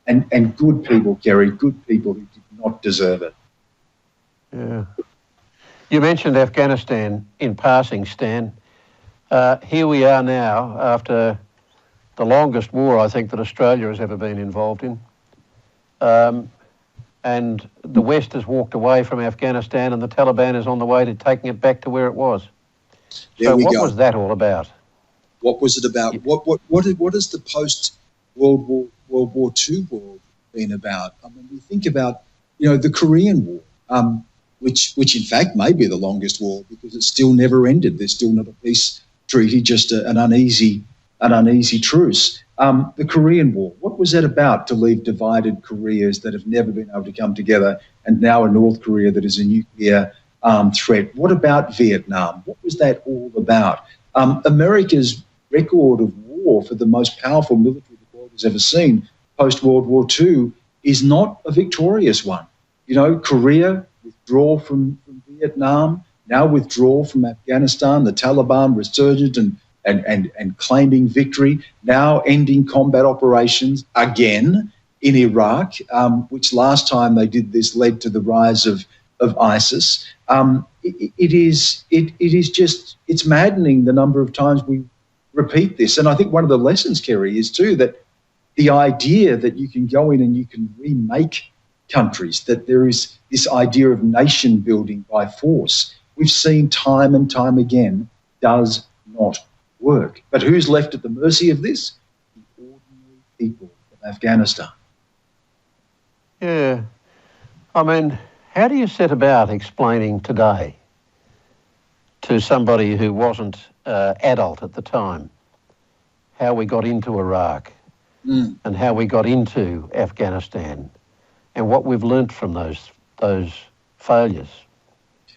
And good people, Kerry, good people who did not deserve it. Yeah. You mentioned Afghanistan in passing, Stan. Here we are now after the longest war I think that Australia has ever been involved in. And the West has walked away from Afghanistan and the Taliban is on the way to taking it back to where it was. So what was that all about? What was it about? What is the post-World War II world been about? I mean, we think about, you know, the Korean War, which in fact may be the longest war because it still never ended. There's still not a peace treaty, just an uneasy truce. The Korean War, what was that about, to leave divided Koreas that have never been able to come together, and now a North Korea that is a nuclear threat? What about Vietnam? What was that all about? America's record of war for the most powerful military the world has ever seen post-World War II is not a victorious one. You know, Korea, withdraw from Vietnam, now withdraw from Afghanistan, the Taliban resurgent and claiming victory, now ending combat operations again in Iraq, which last time they did this led to the rise of ISIS. It's maddening the number of times we repeat this. And I think one of the lessons, Kerry, is too that the idea that you can go in and you can remake countries, that there is this idea of nation building by force, we've seen time and time again, does not work. But who's left at the mercy of this? The ordinary people of Afghanistan. Yeah. I mean, how do you set about explaining today to somebody who wasn't adult at the time how we got into Iraq and how we got into Afghanistan and what we've learnt from those failures?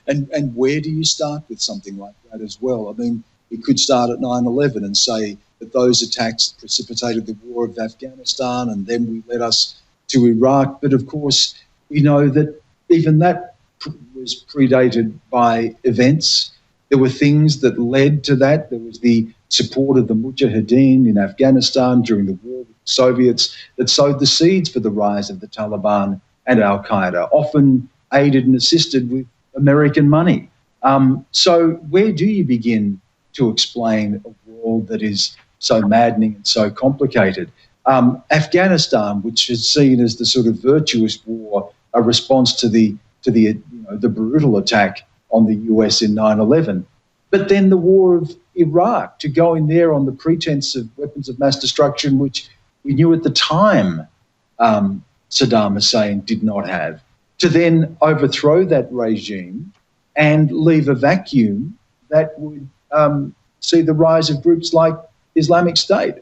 And where do you start with something like that as well? I mean, we could start at 9/11 and say that those attacks precipitated the war of Afghanistan, and then we led us to Iraq. But of course, we know that even that was predated by events. There were things that led to that. There was the support of the Mujahideen in Afghanistan during the war with the Soviets that sowed the seeds for the rise of the Taliban and Al-Qaeda, often aided and assisted with American money. So where do you begin to explain a world that is so maddening and so complicated? Afghanistan, which is seen as the sort of virtuous war, a response to the brutal attack on the US in 9/11. But then the war of Iraq, to go in there on the pretense of weapons of mass destruction, which we knew at the time Saddam Hussein did not have, to then overthrow that regime and leave a vacuum that would see the rise of groups like Islamic State.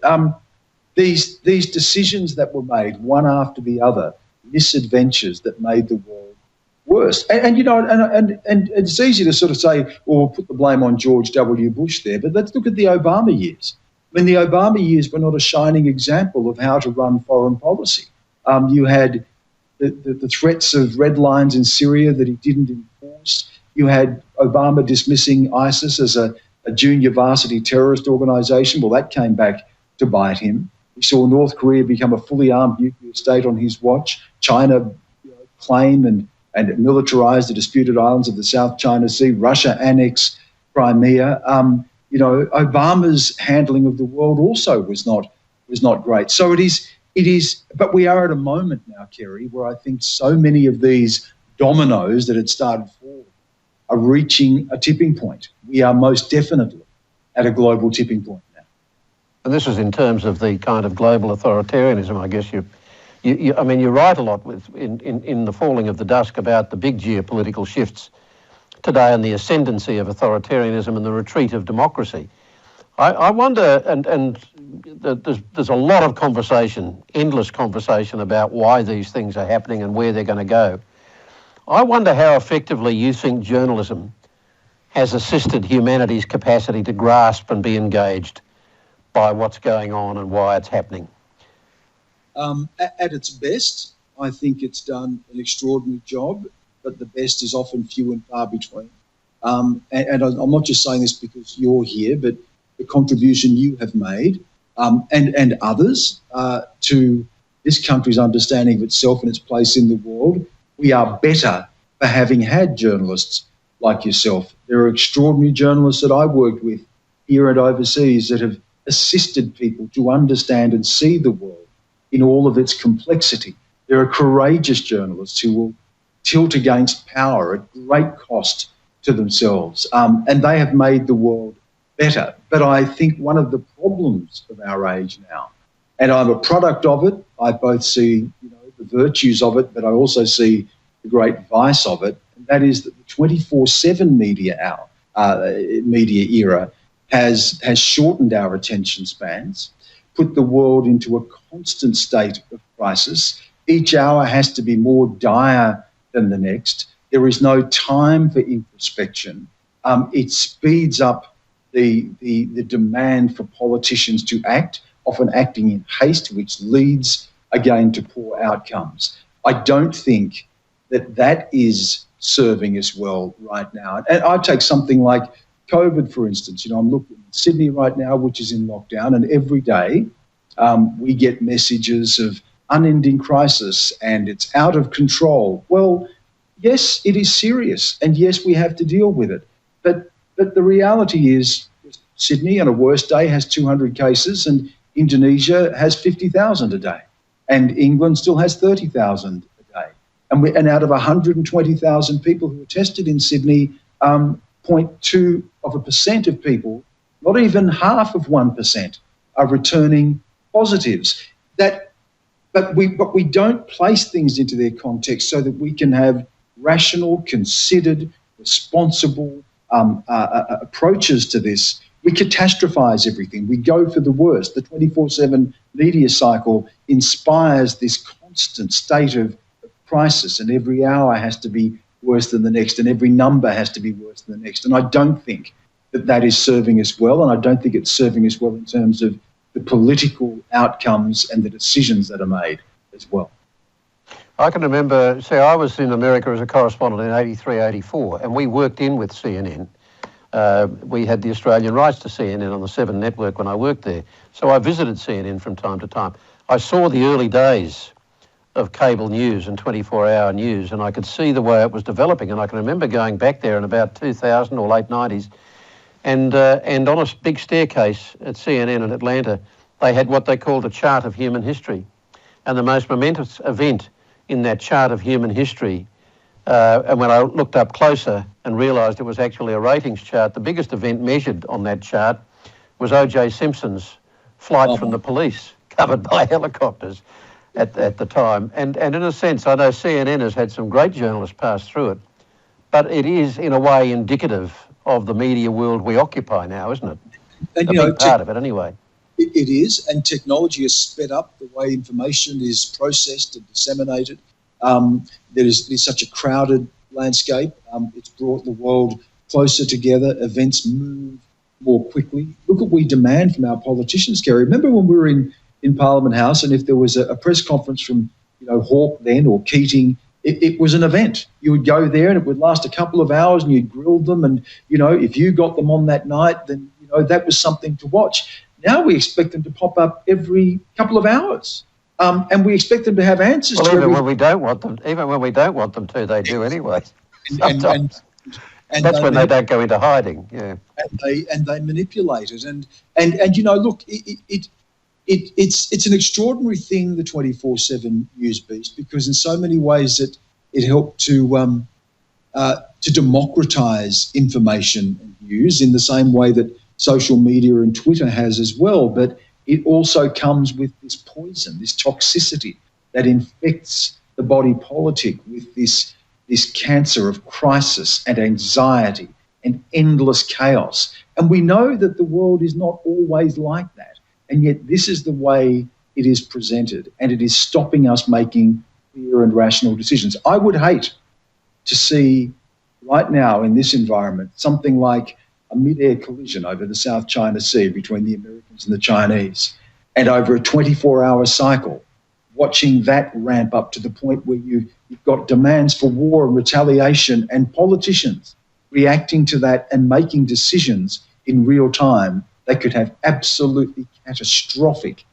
These decisions that were made, one after the other, misadventures that made the world worse. And it's easy to sort of say, well, we'll put the blame on George W. Bush there, but let's look at the Obama years. I mean, the Obama years were not a shining example of how to run foreign policy. You had the threats of red lines in Syria that he didn't enforce. You had Obama dismissing ISIS as a junior varsity terrorist organisation. Well, that came back to bite him. We saw North Korea become a fully armed nuclear state on his watch. China claim and militarise the disputed islands of the South China Sea. Russia annex Crimea. Obama's handling of the world also was not great. So it is. But we are at a moment now, Kerry, where I think so many of these dominoes that had started falling are reaching a tipping point. We are most definitely at a global tipping point now. And this is in terms of the kind of global authoritarianism, I guess you write a lot in The Falling of the Dusk about the big geopolitical shifts today and the ascendancy of authoritarianism and the retreat of democracy. I wonder, and there's a lot of conversation, endless conversation about why these things are happening and where they're going to go. I wonder how effectively you think journalism has assisted humanity's capacity to grasp and be engaged by what's going on and why it's happening. At its best, I think it's done an extraordinary job, but the best is often few and far between. And I'm not just saying this because you're here, but the contribution you have made and others to this country's understanding of itself and its place in the world. We are better for having had journalists like yourself. There are extraordinary journalists that I worked with here and overseas that have assisted people to understand and see the world in all of its complexity. There are courageous journalists who will tilt against power at great cost to themselves, and they have made the world better. But I think one of the problems of our age now, and I'm a product of it, I both see the virtues of it, but I also see the great vice of it, and that is that the 24/7 media era has shortened our attention spans, put the world into a constant state of crisis. Each hour has to be more dire than the next. There is no time for introspection. It speeds up the demand for politicians to act, often acting in haste, which leads again to poor outcomes. I don't think that is serving us well right now. And I take something like COVID, for instance. I'm looking at Sydney right now, which is in lockdown, and every day we get messages of unending crisis and it's out of control. Well, yes, it is serious, and yes, we have to deal with it. But the reality is Sydney on a worst day has 200 cases and Indonesia has 50,000 a day, and England still has 30,000 a day. And out of 120,000 people who are tested in Sydney, 0.2% of people, not even half of 1%, are returning positives. But we don't place things into their context so that we can have rational, considered, responsible approaches to this. We catastrophize everything. We go for the worst. The 24/7 media cycle inspires this constant state of crisis, and every hour has to be worse than the next, and every number has to be worse than the next. And I don't think that is serving us well, and I don't think it's serving us well in terms of the political outcomes and the decisions that are made as well. I can remember, I was in America as a correspondent in 83, 84, and we worked in with CNN. We had the Australian rights to CNN on the 7 network when I worked there. So I visited CNN from time to time. I saw the early days of cable news and 24-hour news, and I could see the way it was developing. And I can remember going back there in about 2000 or late 90s, and on a big staircase at CNN in Atlanta, they had what they called a chart of human history. And the most momentous event in that chart of human history, and when I looked up closer and realised it was actually a ratings chart, the biggest event measured on that chart was O.J. Simpson's flight from the police, covered by helicopters at the time. And in a sense, I know CNN has had some great journalists pass through it, but it is in a way indicative of the media world we occupy now, isn't it? And, a big part of it anyway. It is, and technology has sped up the way information is processed and disseminated. There's such a crowded landscape. It's brought the world closer together. Events move more quickly. Look what we demand from our politicians, Kerry. Remember when we were in Parliament House, and if there was a press conference from Hawke then or Keating, it was an event. You would go there and it would last a couple of hours and you'd grill them, and if you got them on that night, then that was something to watch. Now we expect them to pop up every couple of hours, and we expect them to have answers. Well, even when we don't want them to, they do anyway. And that's when they don't go into hiding. Yeah, and they manipulate it, and look, it's an extraordinary thing, the 24/7 news beast, because in so many ways it helped to democratise information and news in the same way that social media and Twitter has as well, but it also comes with this poison, this toxicity that infects the body politic with this cancer of crisis and anxiety and endless chaos. And we know that the world is not always like that, and yet this is the way it is presented, and it is stopping us making clear and rational decisions. I would hate to see right now in this environment something like a mid-air collision over the South China Sea between the Americans and the Chinese, and over a 24-hour cycle, watching that ramp up to the point where you've got demands for war and retaliation, and politicians reacting to that and making decisions in real time that could have absolutely catastrophic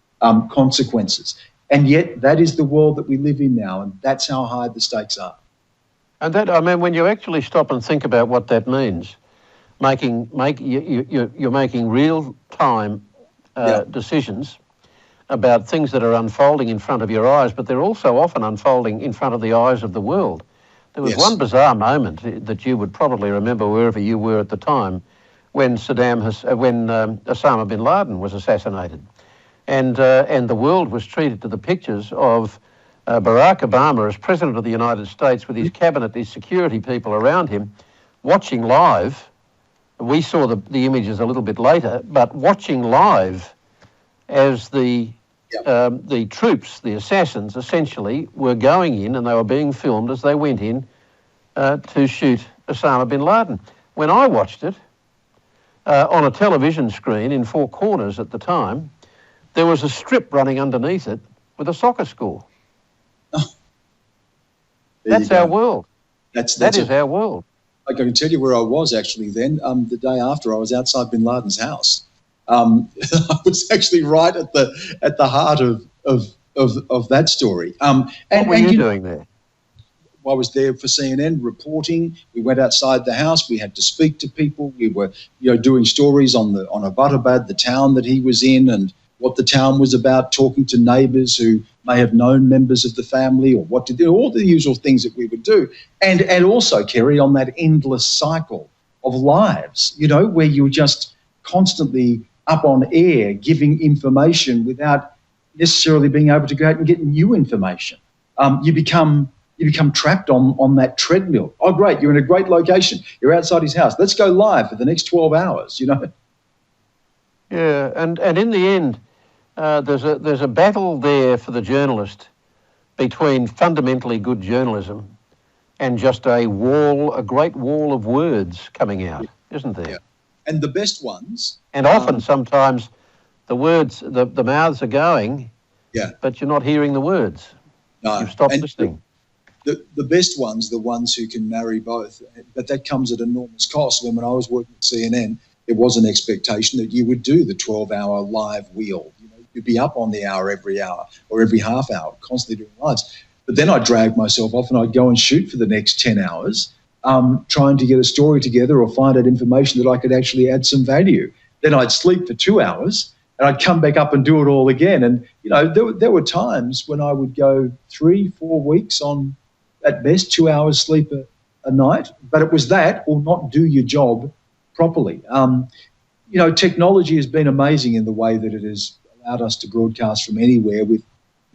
consequences. And yet that is the world that we live in now, and that's how high the stakes are. And when you actually stop and think about what that means, you're making real-time decisions about things that are unfolding in front of your eyes, but they're also often unfolding in front of the eyes of the world. There was one bizarre moment that you would probably remember wherever you were at the time, when Osama bin Laden was assassinated, and the world was treated to the pictures of Barack Obama as President of the United States with his cabinet, his security people around him, watching live. We saw the images a little bit later, but watching live as the troops, the assassins, essentially were going in, and they were being filmed as they went in to shoot Osama bin Laden. When I watched it on a television screen in Four Corners at the time, there was a strip running underneath it with a soccer score. That's our world. That is our world. I can tell you where I was actually then. The day after, I was outside bin Laden's house. I was actually right at the heart of that story. What were you doing there? I was there for CNN reporting. We went outside the house. We had to speak to people. We were, doing stories on Abbottabad, the town that he was in, and what the town was about, talking to neighbours who may have known members of the family or what to do, all the usual things that we would do. And also, Kerry, on that endless cycle of lives, where you're just constantly up on air giving information without necessarily being able to go out and get new information. You become trapped on that treadmill. Oh, great, you're in a great location. You're outside his house. Let's go live for the next 12 hours, Yeah, and in the end, there's a battle there for the journalist between fundamentally good journalism and just a great wall of words coming out, isn't there? Yeah. And the best ones. And often, sometimes, the words, the mouths are going, but you're not hearing the words. No. You've stopped listening. The best ones, the ones who can marry both, but that comes at enormous cost. When I was working at CNN, there was an expectation that you would do the 12-hour live wheel. You know, you'd be up on the hour every hour or every half hour, constantly doing lives. But then I'd drag myself off and I'd go and shoot for the next 10 hours, trying to get a story together or find out information that I could actually add some value. Then I'd sleep for 2 hours and I'd come back up and do it all again. And, you know, there were times when I would go 3-4 weeks on, at best, 2 hours sleep a night, but it was that or not do your job properly. You know, technology has been amazing in the way that it has allowed us to broadcast from anywhere with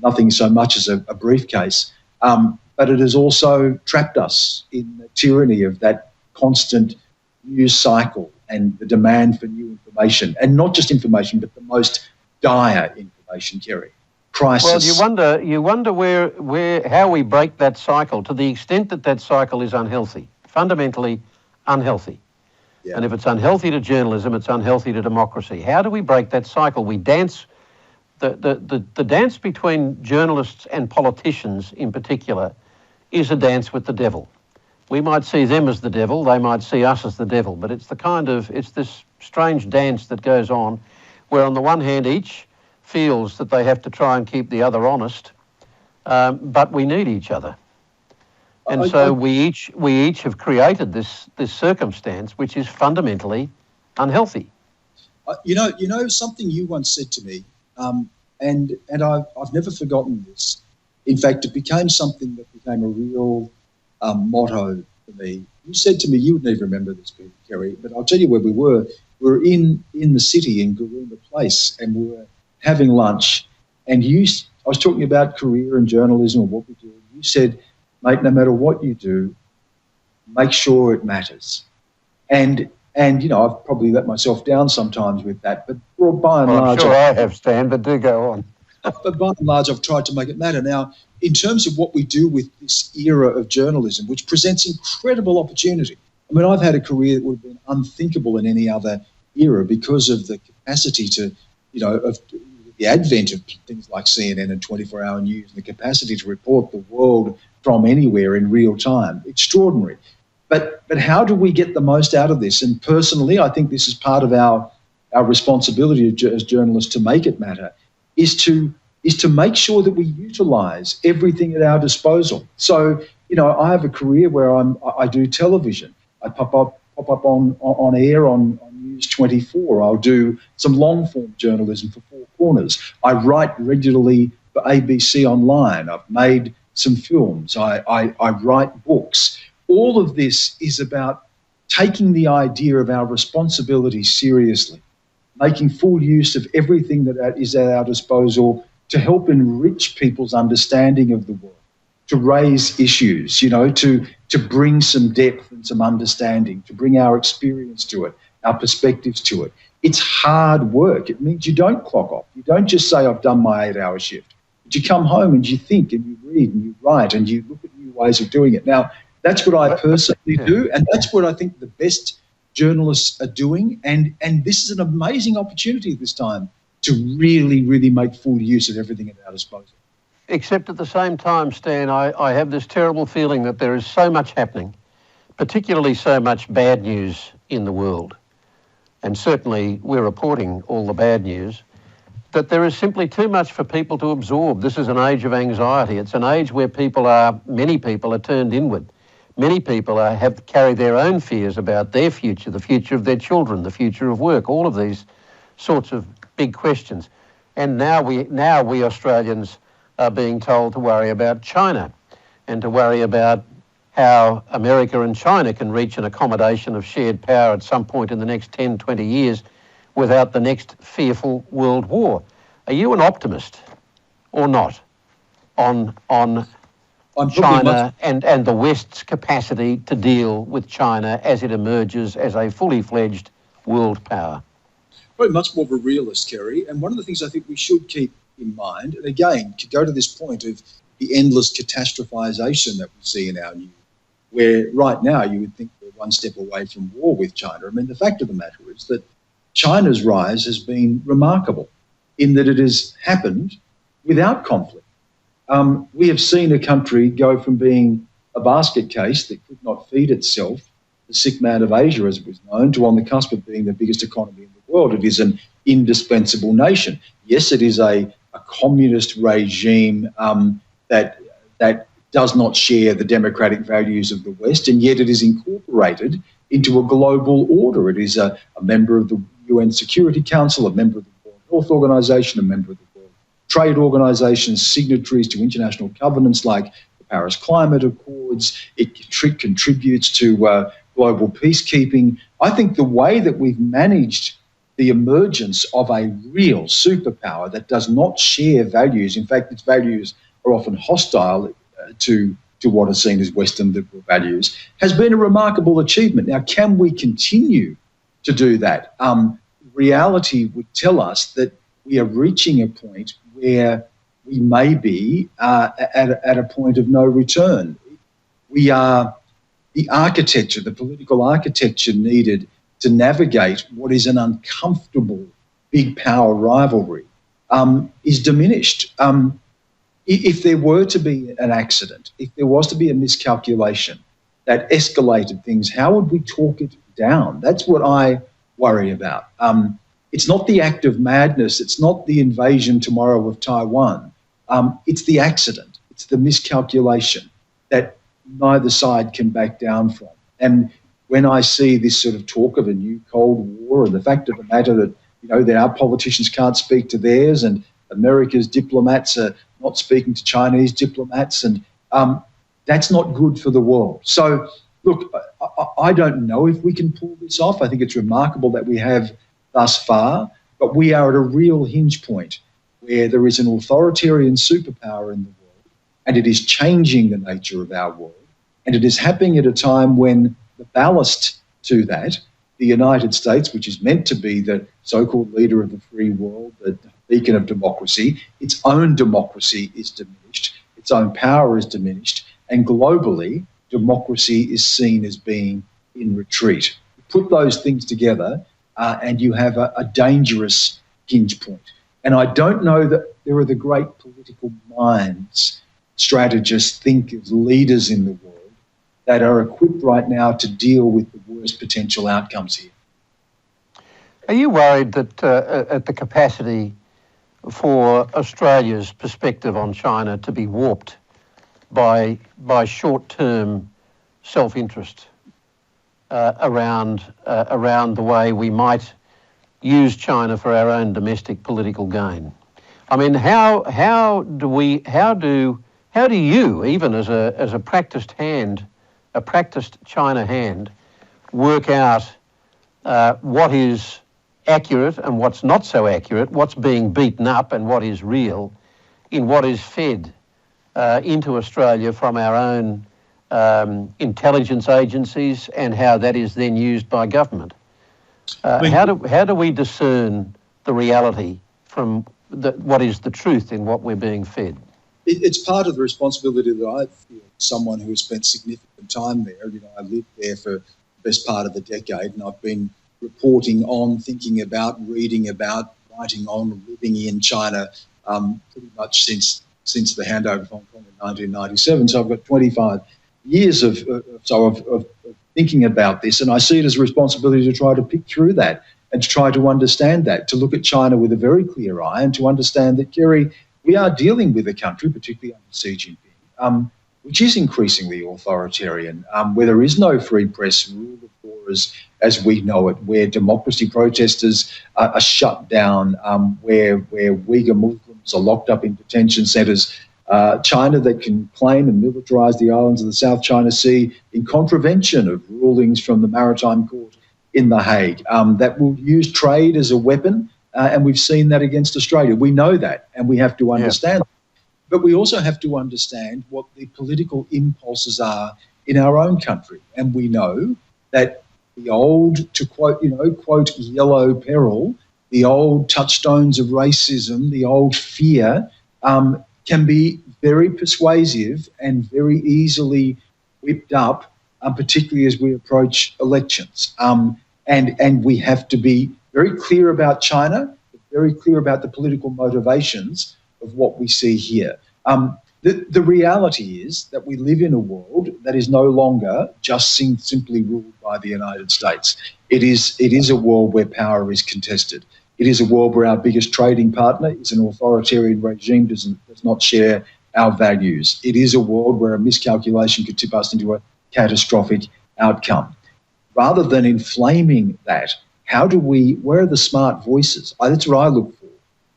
nothing so much as a briefcase, but it has also trapped us in the tyranny of that constant news cycle and the demand for new information, and not just information, but the most dire information, Kerry. Crisis. Well, you wonder how we break that cycle to the extent that cycle is unhealthy, fundamentally unhealthy. Yeah. And if it's unhealthy to journalism, it's unhealthy to democracy. How do we break that cycle? We dance, the dance between journalists and politicians in particular is a dance with the devil. We might see them as the devil, they might see us as the devil, but it's this strange dance that goes on where on the one hand each feels that they have to try and keep the other honest, but we need each other. And so we each have created this circumstance which is fundamentally unhealthy. You know something you once said to me, and I've never forgotten this. In fact, it became something that became a real motto for me. You said to me, you wouldn't even remember this, Kerry, but I'll tell you where we were. We were in the city in Garoona Place, and we were having lunch, and I was talking about career and journalism and what we do. You said, mate, no matter what you do, make sure it matters. And you know, I've probably let myself down sometimes with that, but by and large... I'm sure I have, Stan, but do go on. But by and large, I've tried to make it matter. Now, in terms of what we do with this era of journalism, which presents incredible opportunity, I mean, I've had a career that would have been unthinkable in any other era because of the capacity to, you know, of the advent of things like CNN and 24-hour news and the capacity to report the world from anywhere in real time. Extraordinary. But how do we get the most out of this? And personally, I think this is part of our responsibility as journalists to make it matter, is to make sure that we utilise everything at our disposal. So, you know, I have a career where I do television. I pop up on air on News 24. I'll do some long-form journalism for Four Corners. I write regularly for ABC Online. I've made some films. I write books. All of this is about taking the idea of our responsibility seriously, making full use of everything that is at our disposal to help enrich people's understanding of the world, to raise issues, you know, to bring some depth and some understanding, to bring our experience to it, our perspectives to it. It's hard work. It means you don't clock off. You don't just say, I've done my 8-hour shift. But you come home and you think and you read and you write and you look at new ways of doing it. Now, that's what I personally do, and that's what I think the best journalists are doing. And this is an amazing opportunity this time to really, really make full use of everything at our disposal. Except at the same time, Stan, I have this terrible feeling that there is so much happening, particularly so much bad news in the world, and certainly we're reporting all the bad news, that there is simply too much for people to absorb. This is an age of anxiety. It's an age where many people are turned inward. Many people have carried their own fears about their future, the future of their children, the future of work, all of these sorts of big questions. And now we Australians are being told to worry about China and to worry about how America and China can reach an accommodation of shared power at some point in the next 10, 20 years without the next fearful world war. Are you an optimist or not on China and the West's capacity to deal with China as it emerges as a fully fledged world power? Very much more of a realist, Kerry. And one of the things I think we should keep in mind, and again, to go to this point of the endless catastrophisation that we see in our news, where right now you would think we're one step away from war with China. I mean, the fact of the matter is that China's rise has been remarkable in that it has happened without conflict. We have seen a country go from being a basket case that could not feed itself, the sick man of Asia, as it was known, to on the cusp of being the biggest economy in the world. It is an indispensable nation. Yes, it is a communist regime that does not share the democratic values of the West, and yet it is incorporated into a global order. It is a member of the UN Security Council, a member of the World Health Organization, a member of the World Trade Organization, signatories to international covenants like the Paris Climate Accords. It contributes to global peacekeeping. I think the way that we've managed the emergence of a real superpower that does not share values, in fact, its values are often hostile to what are seen as Western liberal values, has been a remarkable achievement. Now, can we continue to do that? Reality would tell us that we are reaching a point where we may be at a point of no return. We are the architecture, the political architecture needed to navigate what is an uncomfortable big power rivalry is diminished. If there were to be an accident, if there was to be a miscalculation that escalated things, how would we talk it down? That's what I worry about. It's not the act of madness. It's not the invasion tomorrow of Taiwan. It's the accident. It's the miscalculation that neither side can back down from. And when I see this sort of talk of a new Cold War and the fact of the matter that, that our politicians can't speak to theirs and America's diplomats are not speaking to Chinese diplomats, and that's not good for the world. So, look, I don't know if we can pull this off. I think it's remarkable that we have thus far, but we are at a real hinge point where there is an authoritarian superpower in the world, and it is changing the nature of our world, and it is happening at a time when the ballast to that, the United States, which is meant to be the so-called leader of the free world, the beacon of democracy, its own democracy is diminished, its own power is diminished, and globally, democracy is seen as being in retreat. Put those things together and you have a dangerous hinge point. And I don't know that there are the great political minds, strategists, thinkers, leaders in the world that are equipped right now to deal with the worst potential outcomes here. Are you worried that at the capacity for Australia's perspective on China to be warped by short-term self-interest around the way we might use China for our own domestic political gain? I mean, how do you, even as a practiced China hand, work out what is accurate and what's not so accurate, what's being beaten up and what is real in what is fed into Australia from our own intelligence agencies, and how that is then used by government? How do we discern the reality from what is the truth in what we're being fed? It's part of the responsibility that I feel, someone who has spent significant time there. I lived there for the best part of the decade, and I've been reporting on, thinking about, reading about, writing on, living in China pretty much since the handover of Hong Kong in 1997. So I've got 25 years of thinking about this, and I see it as a responsibility to try to pick through that and to try to understand that, to look at China with a very clear eye and to understand that, Kerry, we are dealing with a country, particularly under Xi Jinping, which is increasingly authoritarian, where there is no free press, rule of law as we know it, where democracy protesters are shut down, where Uyghur Muslims are locked up in detention centres, China that can claim and militarise the islands of the South China Sea in contravention of rulings from the Maritime Court in The Hague, that will use trade as a weapon, and we've seen that against Australia. We know that, and we have to understand that. But we also have to understand what the political impulses are in our own country. And we know that the old, to quote yellow peril, the old touchstones of racism, the old fear, can be very persuasive and very easily whipped up particularly as we approach elections. And we have to be very clear about China, but very clear about the political motivations of what we see here. The reality is that we live in a world that is no longer just simply ruled by the United States. It is a world where power is contested. It is a world where our biggest trading partner is an authoritarian regime, does not share our values. It is a world where a miscalculation could tip us into a catastrophic outcome. Rather than inflaming that, where are the smart voices? That's what I look for.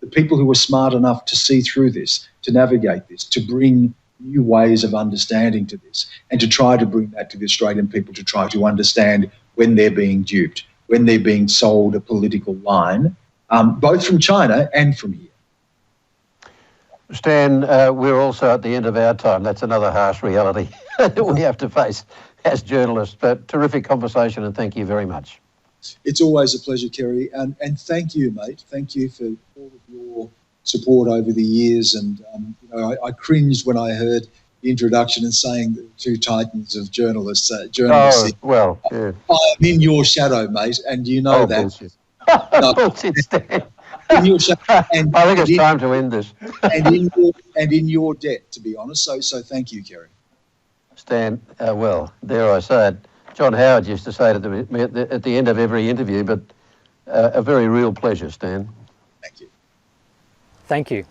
The people who are smart enough to see through this, to navigate this, to bring new ways of understanding to this, and to try to bring that to the Australian people, to try to understand when they're being duped, when they're being sold a political line, both from China and from here. Stan, we're also at the end of our time. That's another harsh reality that we have to face as journalists. But terrific conversation, and thank you very much. It's always a pleasure, Kerry, and thank you, mate. Thank you for all of your support over the years. And I cringed when I heard the introduction and saying the two titans of journalists. Oh, well, yeah. I'm in your shadow, mate, and you know that. Bullshit. No. Bullshit, Stan. In your shadow, and I think it's time to end this. and in your debt, to be honest. So thank you, Kerry. Stan, well, dare I say it, John Howard used to say it at the end of every interview, but a very real pleasure, Stan. Thank you. Thank you.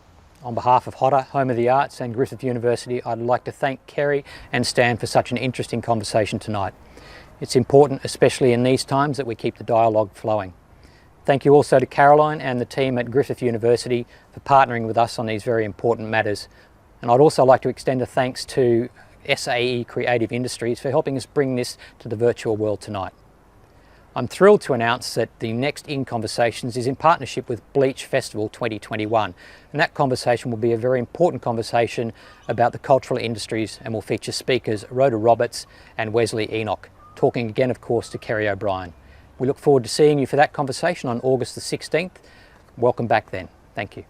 On behalf of HOTA, Home of the Arts and Griffith University, I'd like to thank Kerry and Stan for such an interesting conversation tonight. It's important, especially in these times, that we keep the dialogue flowing. Thank you also to Caroline and the team at Griffith University for partnering with us on these very important matters. And I'd also like to extend a thanks to SAE Creative Industries for helping us bring this to the virtual world tonight. I'm thrilled to announce that the next In Conversations is in partnership with Bleach Festival 2021, and that conversation will be a very important conversation about the cultural industries and will feature speakers Rhoda Roberts and Wesley Enoch, talking again, of course, to Kerry O'Brien. We look forward to seeing you for that conversation on August the 16th. Welcome back then. Thank you.